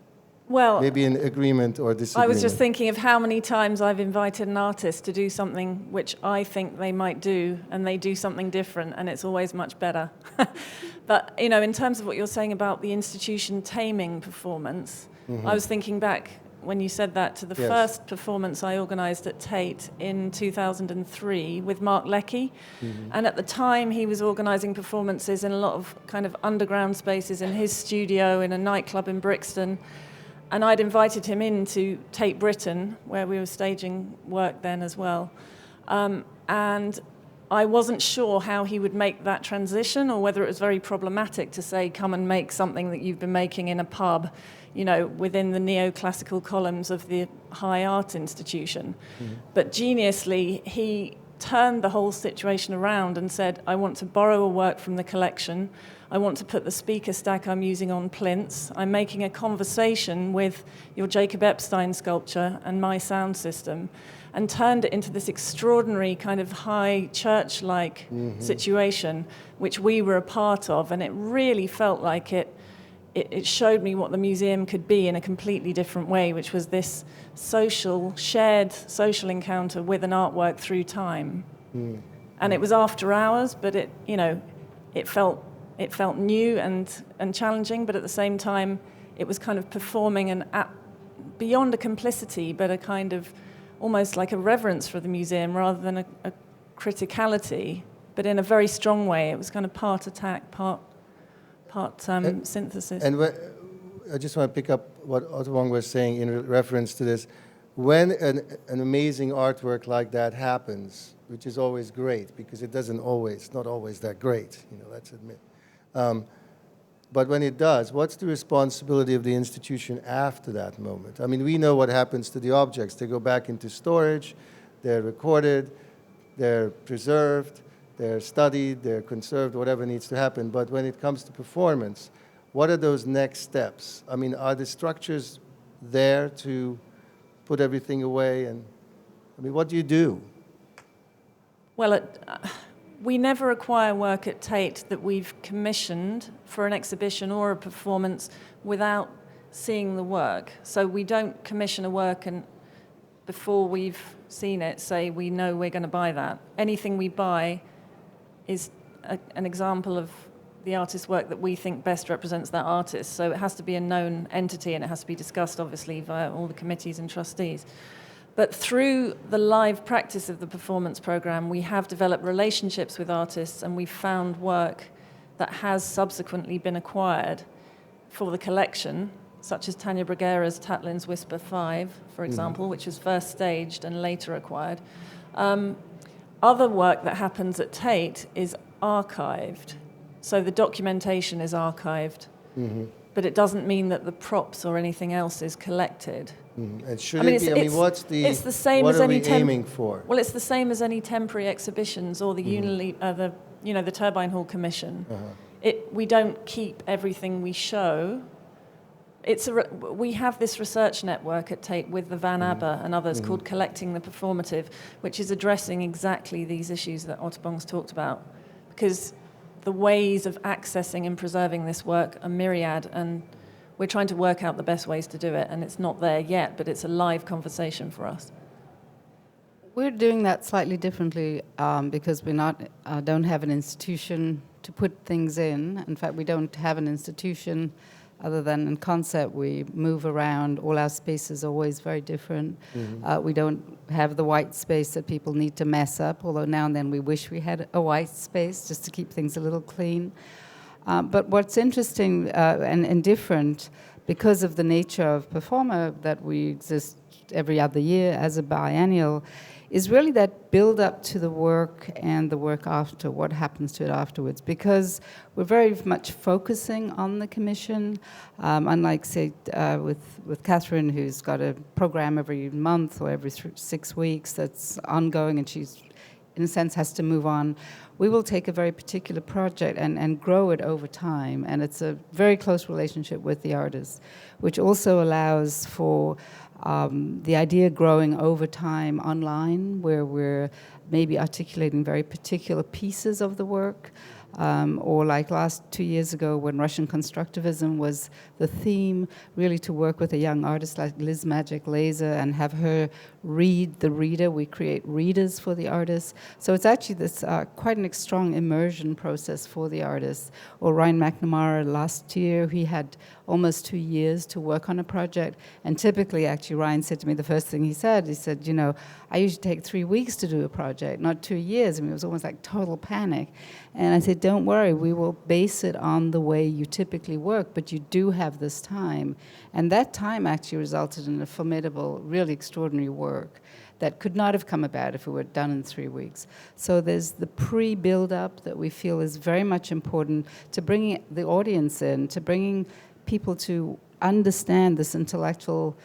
Well, Maybe in agreement or disagreement. I was just thinking of how many times I've invited an artist to do something which I think they might do, and they do something different, and it's always much better. But, you know, in terms of what you're saying about the institution taming performance, I was thinking back when you said that to the first performance I organised at Tate in 2003 with Mark Leckie. And at the time he was organising performances in a lot of kind of underground spaces in his studio in a nightclub in Brixton. And I'd invited him in to Tate Britain, where we were staging work then as well. And I wasn't sure how he would make that transition, or whether it was very problematic to say, come and make something that you've been making in a pub, you know, within the neoclassical columns of the high art institution. But geniusly, he turned the whole situation around and said, I want to borrow a work from the collection. I want to put the speaker stack I'm using on plinths. I'm making a conversation with your Jacob Epstein sculpture and my sound system, and turned it into this extraordinary kind of high church-like situation, which we were a part of. And it really felt like it showed me what the museum could be in a completely different way, which was this shared social encounter with an artwork through time. And it was after hours, but it felt new and challenging, but at the same time, it was kind of performing beyond a complicity, but a kind of almost like a reverence for the museum rather than a criticality, but in a very strong way. It was kind of part attack, part synthesis. And I just want to pick up what Otobong was saying in reference to this. When an amazing artwork like that happens, which is always great, because it doesn't always, not always that great, let's admit. But when it does, what's the responsibility of the institution after that moment? I mean, we know what happens to the objects. They go back into storage, they're recorded, they're preserved, they're studied, they're conserved, whatever needs to happen. But when it comes to performance, what are those next steps? I mean, are the structures there to put everything away? And I mean, what do you do? Well, we never acquire work at Tate that we've commissioned for an exhibition or a performance without seeing the work. So we don't commission a work and before we've seen it say we know we're going to buy that. Anything we buy is an example of the artist's work that we think best represents that artist. So it has to be a known entity, and it has to be discussed, obviously, via all the committees and trustees. But through the live practice of the performance program, we have developed relationships with artists, and we've found work that has subsequently been acquired for the collection, such as Tanya Bruguera's Tatlin's Whisper 5, for example, which was first staged and later acquired. Other work that happens at Tate is archived. So the documentation is archived, but it doesn't mean that the props or anything else is collected. And should it be, it's the same what as are any we aiming for? Well, it's the same as any temporary exhibitions or the the Turbine Hall Commission. We don't keep everything we show. We have this research network at Tate with the Van Abbe and others called Collecting the Performative, which is addressing exactly these issues that Otobong's talked about, because the ways of accessing and preserving this work are myriad, and we're trying to work out the best ways to do it, and it's not there yet, but it's a live conversation for us. We're doing that slightly differently because we don't have an institution to put things in. In fact, we don't have an institution other than in concept. We move around. All our spaces are always very different. We don't have the white space that people need to mess up, although now and then we wish we had a white space just to keep things a little clean. But what's interesting and different, because of the nature of Performa, that we exist every other year as a biennial, is really that build up to the work and the work after, what happens to it afterwards. Because we're very much focusing on the commission, unlike, say, with Catherine, who's got a program every month or every 6 weeks that's ongoing, and she's in a sense, has to move on. We will take a very particular project and grow it over time, and it's a very close relationship with the artist, which also allows for the idea growing over time online, where we're maybe articulating very particular pieces of the work, or like last 2 years ago when Russian constructivism was the theme, really to work with a young artist like Liz Magic Laser and have her read the reader. We create readers for the artists. So it's actually this quite a strong immersion process for the artists. Or Ryan McNamara last year, he had almost 2 years to work on a project. And typically, actually, Ryan said to me, the first thing he said, you know, I usually take 3 weeks to do a project, not 2 years. I mean, it was almost like total panic. And I said, don't worry, we will base it on the way you typically work, but you do have this time. And that time actually resulted in a formidable, really extraordinary work that could not have come about if it were done in 3 weeks. So there's the pre-build-up that we feel is very much important to bringing the audience in, to bringing people to understand this intellectual,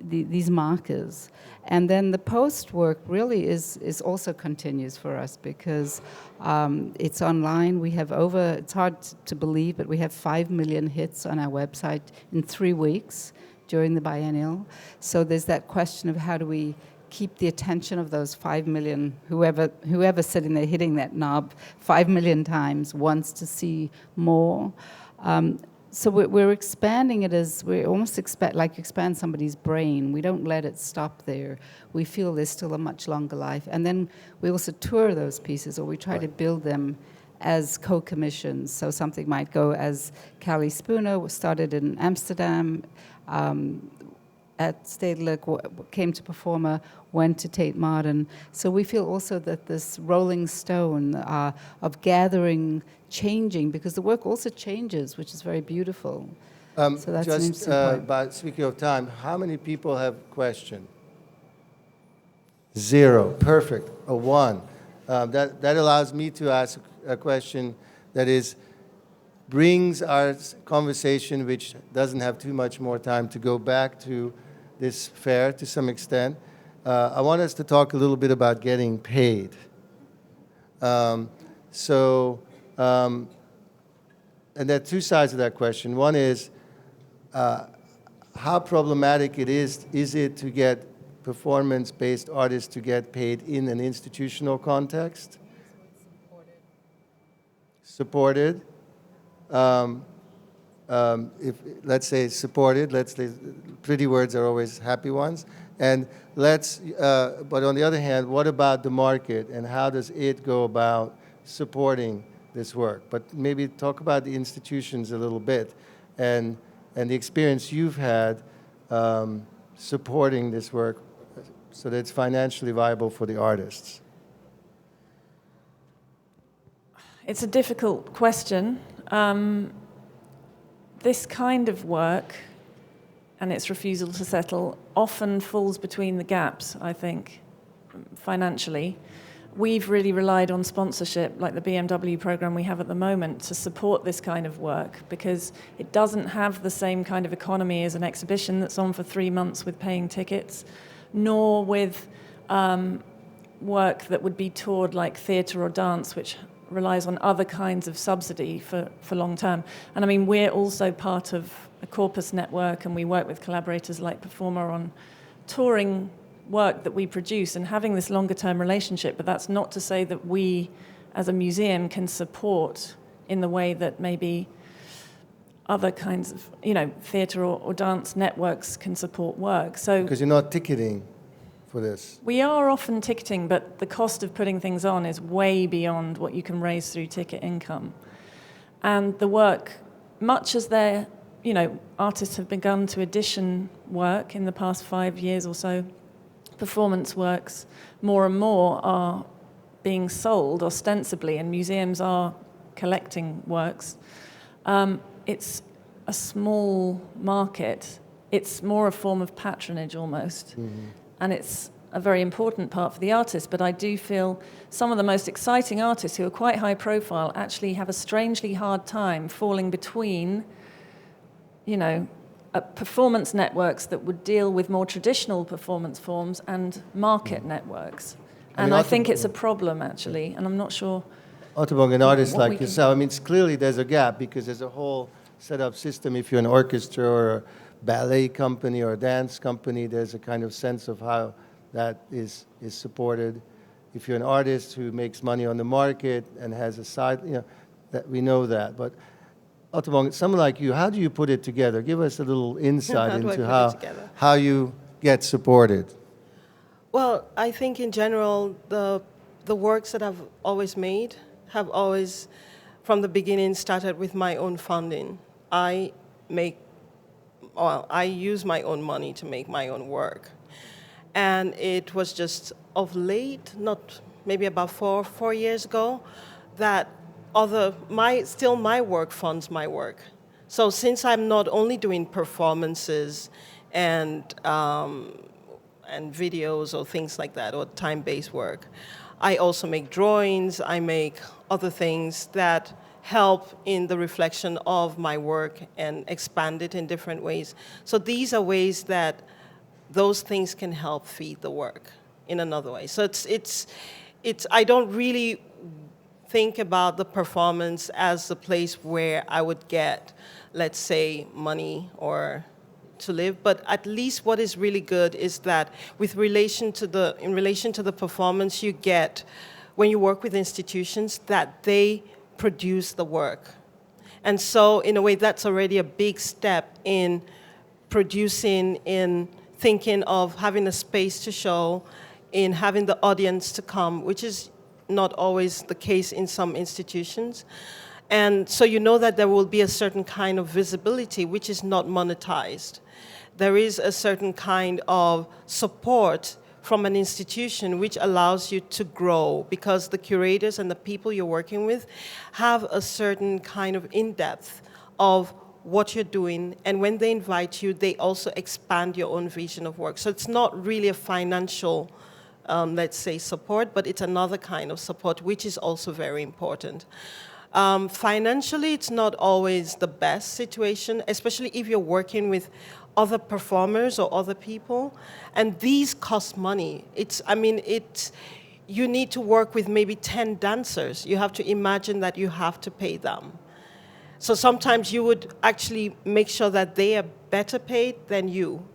these markers. And then the post work really is also continues for us because it's online. We have it's hard to believe, but we have 5 million hits on our website in 3 weeks during the biennial. So there's that question of how do we keep the attention of those 5 million, whoever sitting there hitting that knob 5 million times wants to see more. So we're expanding it as we almost expand somebody's brain. We don't let it stop there. We feel there's still a much longer life. And then we also tour those pieces, or we try to build them as co-commissions. So something might go as Callie Spooner started in Amsterdam, at Stedelijk, came to Performa, went to Tate Modern. So we feel also that this rolling stone of gathering, changing, because the work also changes, which is very beautiful. So that's an interesting point. But speaking of time, how many people have questioned? 0. Perfect. A 1. That allows me to ask a question that brings our conversation, which doesn't have too much more time, to go back to this fair to some extent. I want us to talk a little bit about getting paid. And there are 2 sides of that question. One is, how problematic is it to get performance-based artists to get paid in an institutional context? Supported. If let's say supported, pretty words are always happy ones. And but on the other hand, what about the market and how does it go about supporting this work? But maybe talk about the institutions a little bit and the experience you've had supporting this work so that it's financially viable for the artists. It's a difficult question. This kind of work and its refusal to settle often falls between the gaps, I think, financially. We've really relied on sponsorship, like the BMW program we have at the moment, to support this kind of work because it doesn't have the same kind of economy as an exhibition that's on for 3 months with paying tickets, nor with work that would be toured like theatre or dance, which relies on other kinds of subsidy for long term. And I mean, we're also part of a corpus network and we work with collaborators like Performa on touring work that we produce and having this longer term relationship, but that's not to say that we as a museum can support in the way that maybe other kinds of, theatre or dance networks can support work. So because you're not ticketing for this. We are often ticketing, but the cost of putting things on is way beyond what you can raise through ticket income. And the work, much as artists have begun to edition work in the past 5 years or so, performance works more and more are being sold ostensibly, and museums are collecting works. It's a small market. It's more a form of patronage almost. Mm-hmm. And it's a very important part for the artist, but I do feel some of the most exciting artists who are quite high profile actually have a strangely hard time falling between, performance networks that would deal with more traditional performance forms and market networks. And I think it's a problem, actually, and I'm not sure. Otobong, an artist what we like can- yourself, I mean, clearly there's a gap because there's a whole set up system. If you're an orchestra or a ballet company or a dance company, there's a kind of sense of how that is supported. If you're an artist who makes money on the market and has a side, that we know that. But Otobong, someone like you, how do you put it together? Give us a little insight How do I into put it together? how you get supported. Well, I think in general, the works that I've always made have always, from the beginning, started with my own funding. I use my own money to make my own work. And it was just of late, not maybe about four years ago, that my work funds my work. So since I'm not only doing performances and videos or things like that, or time-based work, I also make drawings, I make other things that help in the reflection of my work and expand it in different ways. So these are ways that those things can help feed the work in another way. So I don't really think about the performance as the place where I would get, let's say, money or to live, but at least what is really good is that in relation to the performance you get when you work with institutions, that they produce the work. And so in a way that's already a big step in producing, in thinking of having a space to show, in having the audience to come, which is not always the case in some institutions. And so you know that there will be a certain kind of visibility which is not monetized. There is a certain kind of support from an institution which allows you to grow because the curators and the people you're working with have a certain kind of in-depth of what you're doing, and when they invite you, they also expand your own vision of work. So it's not really a financial, let's say, support, but it's another kind of support, which is also very important. Financially, it's not always the best situation, especially if you're working with other performers or other people, and these cost money. You need to work with maybe 10 dancers. You have to imagine that you have to pay them. So sometimes you would actually make sure that they are better paid than you,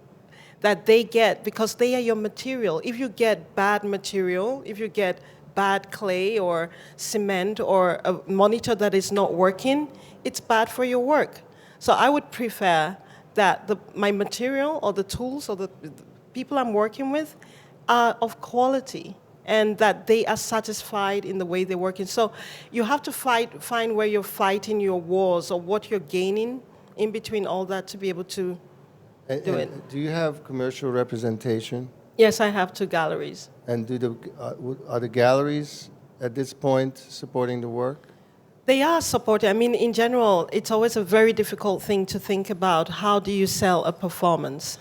that they get, because they are your material. If you get bad material, if you get bad clay or cement or a monitor that is not working, it's bad for your work. So I would prefer that my material or the tools or the people I'm working with are of quality, and that they are satisfied in the way they're working. So you have to find where you're fighting your wars or what you're gaining in between all that to be able to do it. Do you have commercial representation? Yes, I have 2 galleries. And are the galleries at this point supporting the work? They are supporting. I mean, in general, it's always a very difficult thing to think about how do you sell a performance.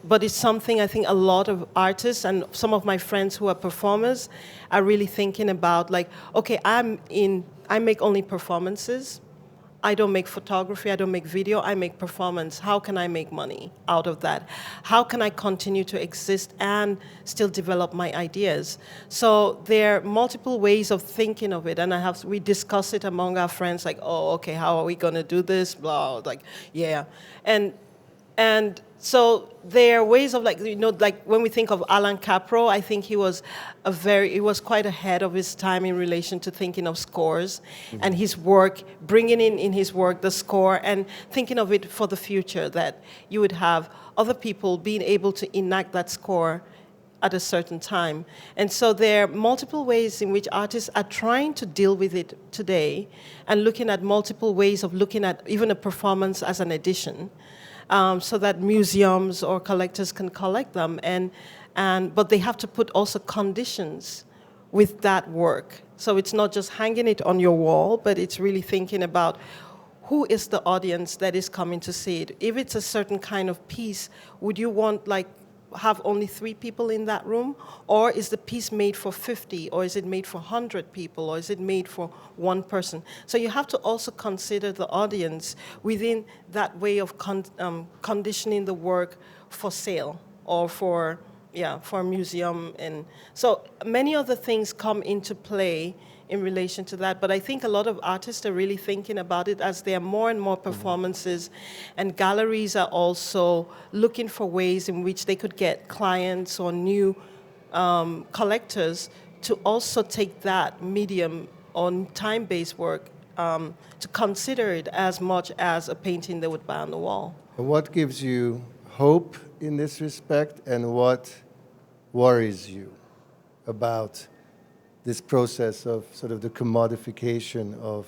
But it's something I think a lot of artists and some of my friends who are performers are really thinking about, like, okay, I make only performances. I don't make photography, I don't make video, I make performance. How can I make money out of that? How can I continue to exist and still develop my ideas? So there are multiple ways of thinking of it, and we discuss it among our friends, like, oh, okay, how are we gonna do this? Blah, like, yeah. And so there are ways of, like when we think of Alan Capro, I think he was quite ahead of his time in relation to thinking of scores and his work, bringing in his work the score and thinking of it for the future, that you would have other people being able to enact that score at a certain time. And so there are multiple ways in which artists are trying to deal with it today and looking at multiple ways of looking at even a performance as an edition. So that museums or collectors can collect them, but they have to put also conditions with that work. So it's not just hanging it on your wall, but it's really thinking about who is the audience that is coming to see it. If it's a certain kind of piece, would you want have only 3 people in that room? Or is the piece made for 50? Or is it made for 100 people? Or is it made for 1 person? So you have to also consider the audience within that way of conditioning the work for sale or for for a museum. And so many other things come into play in relation to that. But I think a lot of artists are really thinking about it as there are more and more performances, and galleries are also looking for ways in which they could get clients or new collectors to also take that medium on time-based work to consider it as much as a painting they would buy on the wall. And what gives you hope in this respect, and what worries you about this process of sort of the commodification of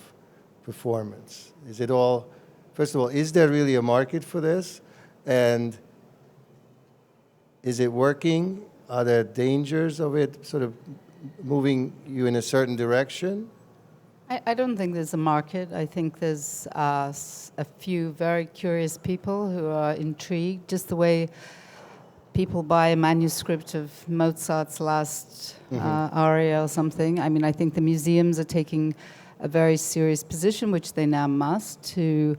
performance? Is it all, first of all, is there really a market for this? And is it working? Are there dangers of it sort of moving you in a certain direction? I don't think there's a market. I think there's a few very curious people who are intrigued, just the way people buy a manuscript of Mozart's last aria or something. I mean, I think the museums are taking a very serious position, which they now must, to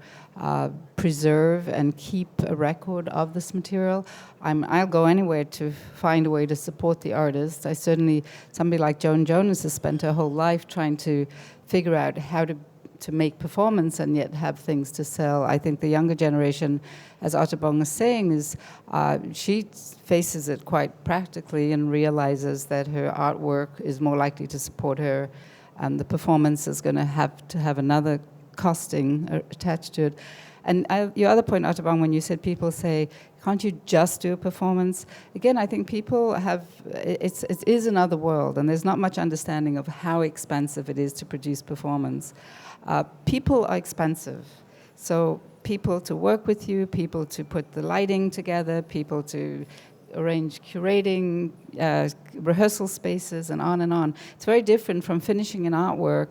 preserve and keep a record of this material. I'll go anywhere to find a way to support the artist. Somebody like Joan Jonas has spent her whole life trying to figure out how to make performance and yet have things to sell. I think the younger generation, as Otobong is saying, is she faces it quite practically and realizes that her artwork is more likely to support her, and the performance is going to have another costing attached to it. And your other point, Otobong, when you said people say, can't you just do a performance? Again, I think people it is another world, and there's not much understanding of how expensive it is to produce performance. People are expensive. So people to work with you, people to put the lighting together, people to arrange curating, rehearsal spaces, and on and on. It's very different from finishing an artwork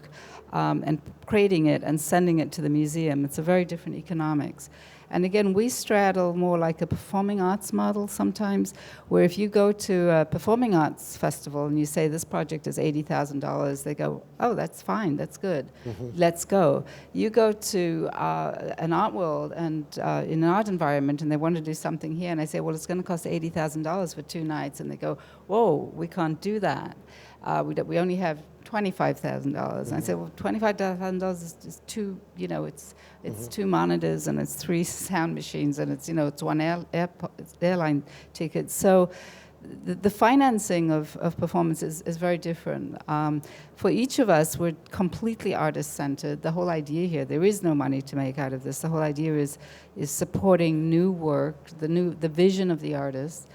and creating it and sending it to the museum. It's a very different economics. And again, we straddle more like a performing arts model sometimes, where if you go to a performing arts festival and you say this project is $80,000, they go, oh, that's fine, that's good, let's go. You go to an art world and in an art environment and they want to do something here, and I say, well, it's going to cost $80,000 for 2 nights, and they go, whoa, we can't do that. We only have $25,000. And I said, well, $25,000 is two, it's 2 monitors and it's 3 sound machines and it's, it's 1 airline ticket. So the financing of performance is very different. For each of us, we're completely artist-centered. The whole idea here, there is no money to make out of this. The whole idea is supporting new work, the vision of the artist.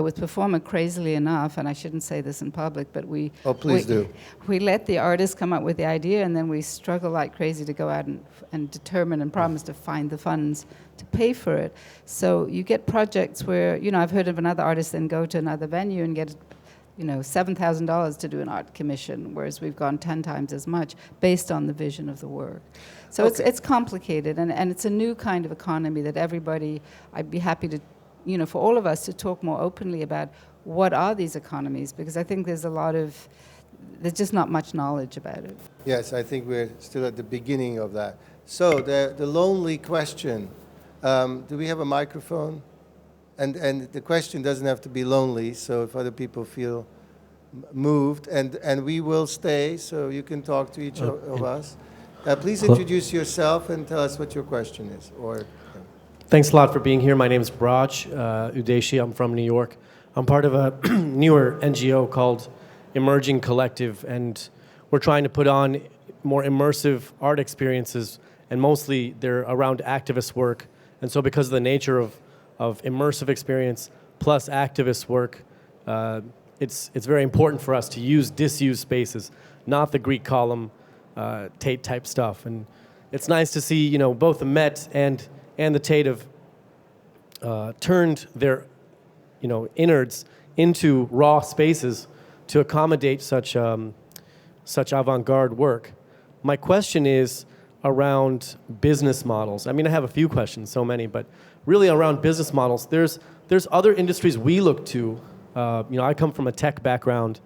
With Performa, crazily enough, and I shouldn't say this in public, but we let the artist come up with the idea, and then we struggle like crazy to go out and determine and promise to find the funds to pay for it. So you get projects where, I've heard of another artist then go to another venue and get, $7,000 to do an art commission, whereas we've gone 10 times as much based on the vision of the work. So it's complicated, and it's a new kind of economy that everybody, I'd be happy to, for all of us to talk more openly about what are these economies, because I think there's just not much knowledge about it. Yes, I think we're still at the beginning of that. So the lonely question, do we have a microphone? And the question doesn't have to be lonely, so if other people feel moved, and we will stay, so you can talk to each of us. Please introduce yourself and tell us what your question is. Thanks a lot for being here. My name is Raj Udeshi. I'm from New York. I'm part of a newer NGO called Emerging Collective, and we're trying to put on more immersive art experiences, and mostly they're around activist work. And so because of the nature of immersive experience plus activist work, it's very important for us to use disused spaces, not the Greek column Tate type stuff. And it's nice to see, both the Met and the Tate have turned their, innards into raw spaces to accommodate such avant-garde work. My question is around business models. I mean, I have a few questions, so many, but really around business models. There's other industries we look to. I come from a tech background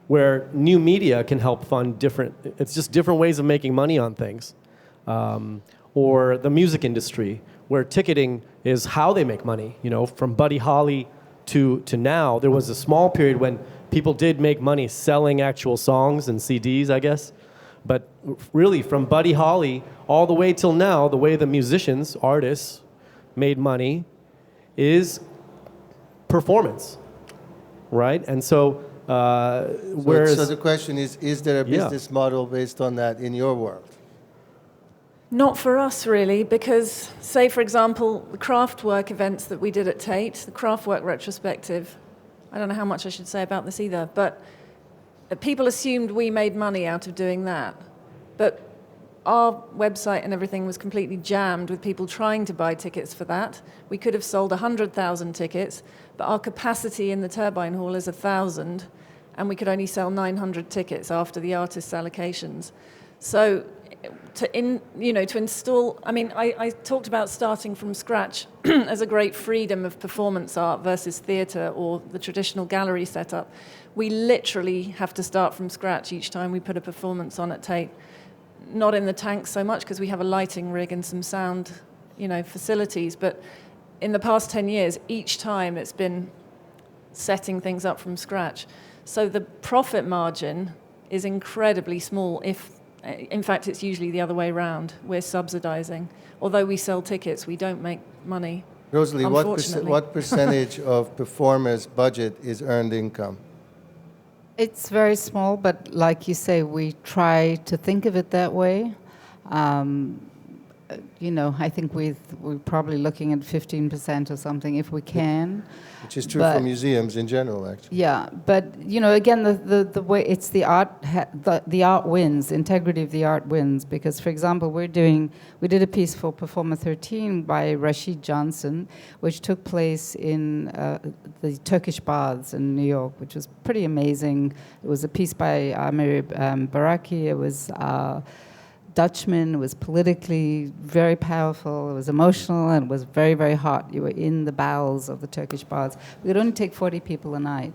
where new media can help fund it's just different ways of making money on things. Or the music industry, where ticketing is how they make money, from Buddy Holly to now, there was a small period when people did make money selling actual songs and CDs, I guess. But really, from Buddy Holly all the way till now, the way the musicians, artists, made money is performance, right? And so, whereas... So the question is there a business model based on that in your world? Not for us, really, because, say, for example, the craftwork events that we did at Tate, the craftwork retrospective, I don't know how much I should say about this either, but people assumed we made money out of doing that. But our website and everything was completely jammed with people trying to buy tickets for that. We could have sold 100,000 tickets, but our capacity in the Turbine Hall is 1,000, and we could only sell 900 tickets after the artists' allocations. So to install, I mean, I talked about starting from scratch as a great freedom of performance art versus theatre or the traditional gallery setup. We literally have to start from scratch each time we put a performance on at Tate. Not in the tank so much because we have a lighting rig and some sound, facilities, but in the past 10 years, each time it's been setting things up from scratch. So the profit margin is incredibly small. In fact, it's usually the other way around. We're subsidizing. Although we sell tickets, we don't make money. RoseLee, what percentage of performers' budget is earned income? It's very small, but like you say, we try to think of it that way. I think we're probably looking at 15% or something if we can. Which is true for museums in general, actually. Yeah, but again, the way it's the art, the art wins. Integrity of the art wins because, for example, we did a piece for Performa 13 by Rashid Johnson, which took place in the Turkish baths in New York, which was pretty amazing. It was a piece by Amir Baraki. It was Dutchman. It was politically very powerful. It was emotional and it was very, very hot. You were in the bowels of the Turkish baths. We could only take 40 people a night.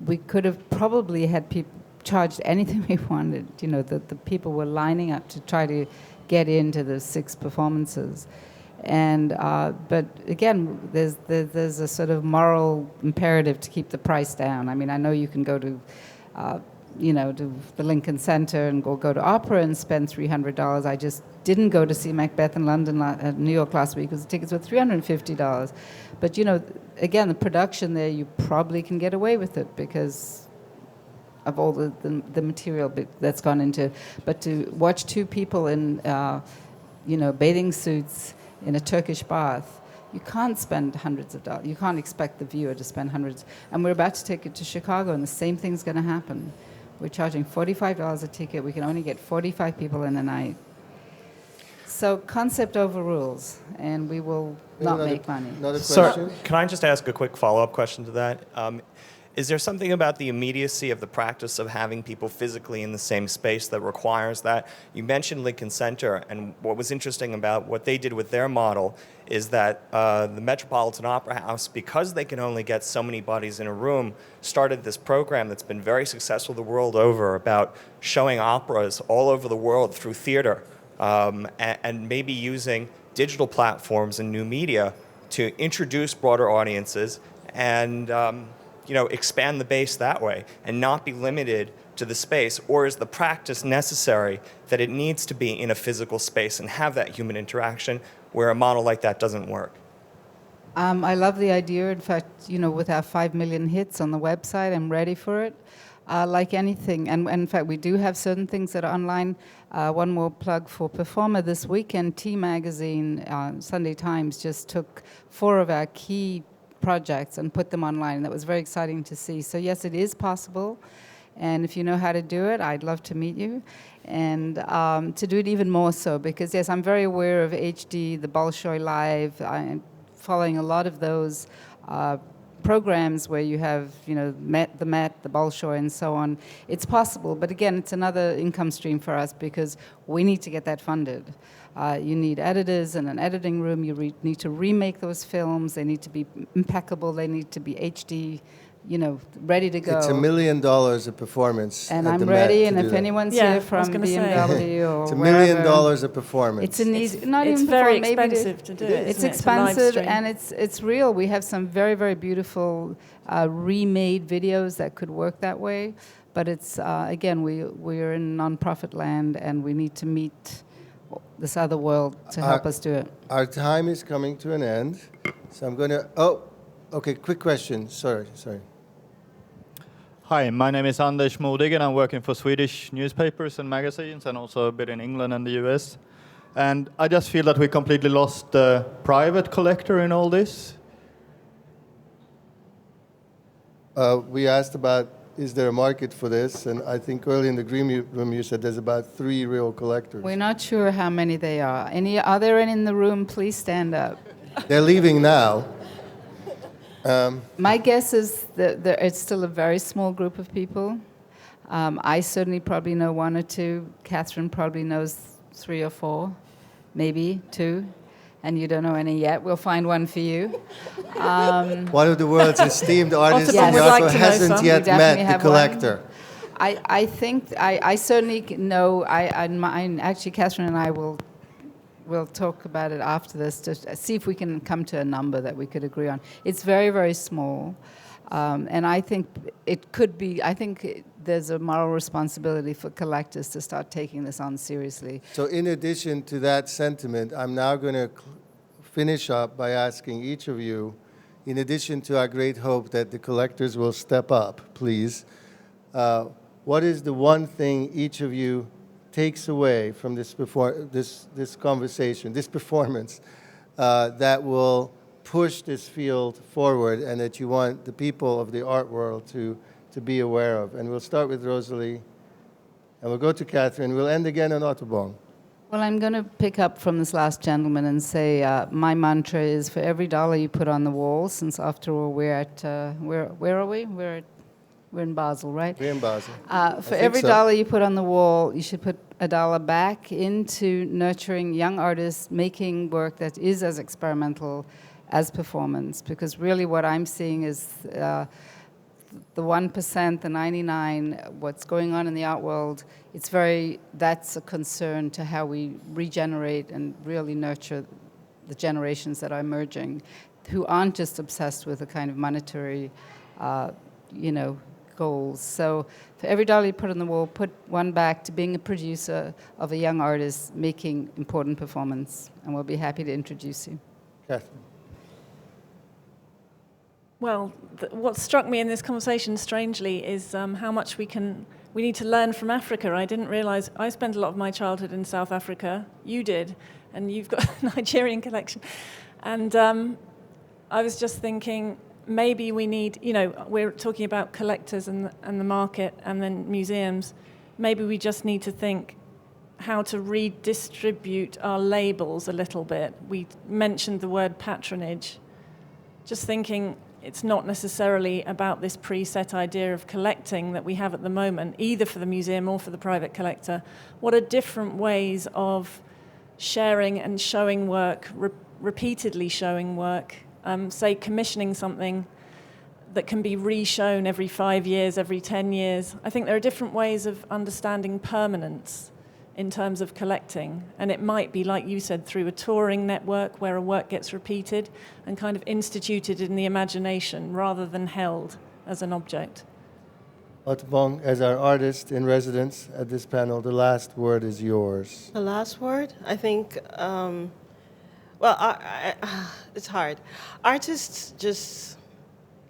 We could have probably had people charged anything we wanted. The people were lining up to try to get into the 6 performances. And but again, there's a sort of moral imperative to keep the price down. I mean, I know you can go to to the Lincoln Center and go to opera and spend $300. I just didn't go to see Macbeth in New York last week because the tickets were $350. But again, the production there, you probably can get away with it because of all the material that's gone into. But to watch 2 people in bathing suits in a Turkish bath, you can't spend hundreds of dollars. You can't expect the viewer to spend hundreds. And we're about to take it to Chicago, and the same thing's going to happen. We're charging $45 a ticket. We can only get 45 people in a night. So concept overrules, and we will not make money. Another question? Can I just ask a quick follow-up question to that? Is there something about the immediacy of the practice of having people physically in the same space that requires that? You mentioned Lincoln Center, and what was interesting about what they did with their model is that the Metropolitan Opera House, because they can only get so many bodies in a room, started this program that's been very successful the world over about showing operas all over the world through theater, and maybe using digital platforms and new media to introduce broader audiences and expand the base that way and not be limited to the space? Or is the practice necessary that it needs to be in a physical space and have that human interaction where a model like that doesn't work? I love the idea. In fact, with our 5 million hits on the website, I'm ready for it. Like anything, and in fact, we do have certain things that are online. One more plug for Performa this weekend. T Magazine, Sunday Times, just took 4 of our key projects and put them online. That was very exciting to see. So yes, it is possible. And if you know how to do it, I'd love to meet you. And to do it even more so, because yes, I'm very aware of HD, the Bolshoi Live. I'm following a lot of those programs where you have, the Met, the Bolshoi, and so on. It's possible, but again, it's another income stream for us because we need to get that funded. You need editors and an editing room. You need to remake those films. They need to be impeccable. They need to be HD. ready to go. It's $1 million a performance. And at I'm the ready, Met and to if do that. anyone's Yeah, I here was from gonna say. BMW or It's $1 million wherever, a performance. it's an easy, not It's even very perform- maybe expensive to do it. It's isn't it? It's a live expensive stream. and it's real. We have some very, very beautiful remade videos that could work that way. But it's, again, we're in nonprofit land and we need to meet this other world to help us do it. Our time is coming to an end, so I'm going to... Okay, quick question. Sorry. Hi, my name is Anders Modig, and I'm working for Swedish newspapers and magazines, and also a bit in England and the US. And I just feel that we completely lost the private collector in all this. We asked about, is there a market for this? And I think early in the green room you said there's about 3 real collectors. We're not sure how many they are. Are there any in the room? Please stand up. They're leaving now. My guess is that it's still a very small group of people. I certainly probably know 1 or 2. Catherine probably knows 3 or 4, maybe 2. And you don't know any yet. We'll find one for you. One of the world's esteemed artists Otobong in the would like art to know hasn't some. yet We definitely met the have collector. I think I certainly know. Actually, Catherine and I we'll talk about it after this to see if we can come to a number that we could agree on. It's very, very small. And I think it could be, there's a moral responsibility for collectors to start taking this on seriously. So in addition to that sentiment, I'm now going to finish up by asking each of you, in addition to our great hope that the collectors will step up, please, what is the one thing each of you takes away from this conversation, this performance, that will push this field forward and that you want the people of the art world to be aware of? And we'll start with RoseLee, and we'll go to Catherine. We'll end again on Otobong. Well, I'm going to pick up from this last gentleman and say my mantra is for every dollar you put on the wall, since after all we're at, where are we? We're in Basel, right? We're in Basel. For every dollar you put on the wall, you should put a dollar back into nurturing young artists, making work that is as experimental as performance. Because really what I'm seeing is the 1%, the 99%, what's going on in the art world, that's a concern to how we regenerate and really nurture the generations that are emerging, who aren't just obsessed with a kind of monetary, goals. So for every dollar you put on the wall, put one back to being a producer of a young artist making important performance, and we'll be happy to introduce you. Catherine. Well, what struck me in this conversation, strangely, is how much we need to learn from Africa. I didn't realize, I spent a lot of my childhood in South Africa. You did, and you've got a Nigerian collection. And I was just thinking, maybe we need, we're talking about collectors and the market and then museums. Maybe we just need to think how to redistribute our labels a little bit. We mentioned the word patronage. Just thinking, it's not necessarily about this preset idea of collecting that we have at the moment, either for the museum or for the private collector. What are different ways of sharing and showing work, repeatedly showing work, say commissioning something that can be re-shown every 5 years, every 10 years. I think there are different ways of understanding permanence in terms of collecting. And it might be, like you said, through a touring network where a work gets repeated and kind of instituted in the imagination rather than held as an object. Otobong, as our artist in residence at this panel, the last word is yours. The last word? I think, it's hard. Artists just,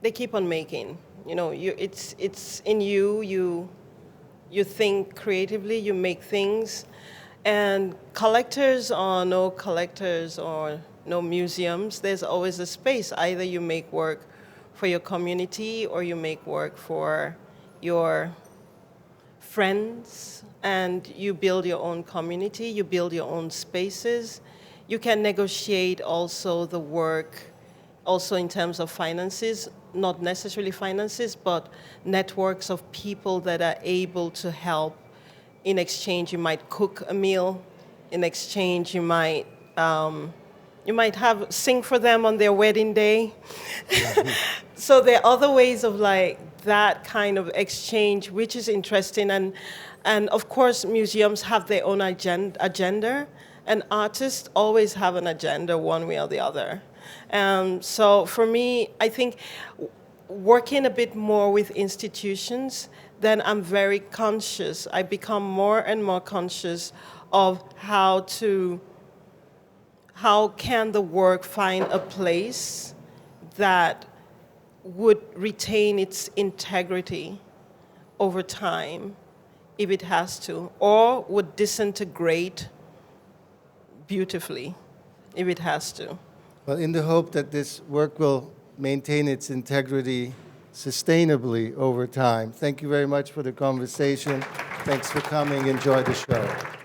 they keep on making. It's in you. You think creatively, you make things. And collectors or no collectors or no museums, there's always a space. Either you make work for your community or you make work for your friends, and you build your own community, you build your own spaces. You can negotiate also the work, also in terms of finances, not necessarily finances, but networks of people that are able to help. In exchange, you might cook a meal. In exchange, you might, You might have sing for them on their wedding day. So there are other ways of like that kind of exchange, which is interesting. And of course, museums have their own agenda, and artists always have an agenda one way or the other. So for me, I think working a bit more with institutions, then I'm very conscious. I become more and more conscious of how can the work find a place that would retain its integrity over time if it has to, or would disintegrate beautifully if it has to. Well, in the hope that this work will maintain its integrity sustainably over time. Thank you very much for the conversation. Thanks for coming. Enjoy the show.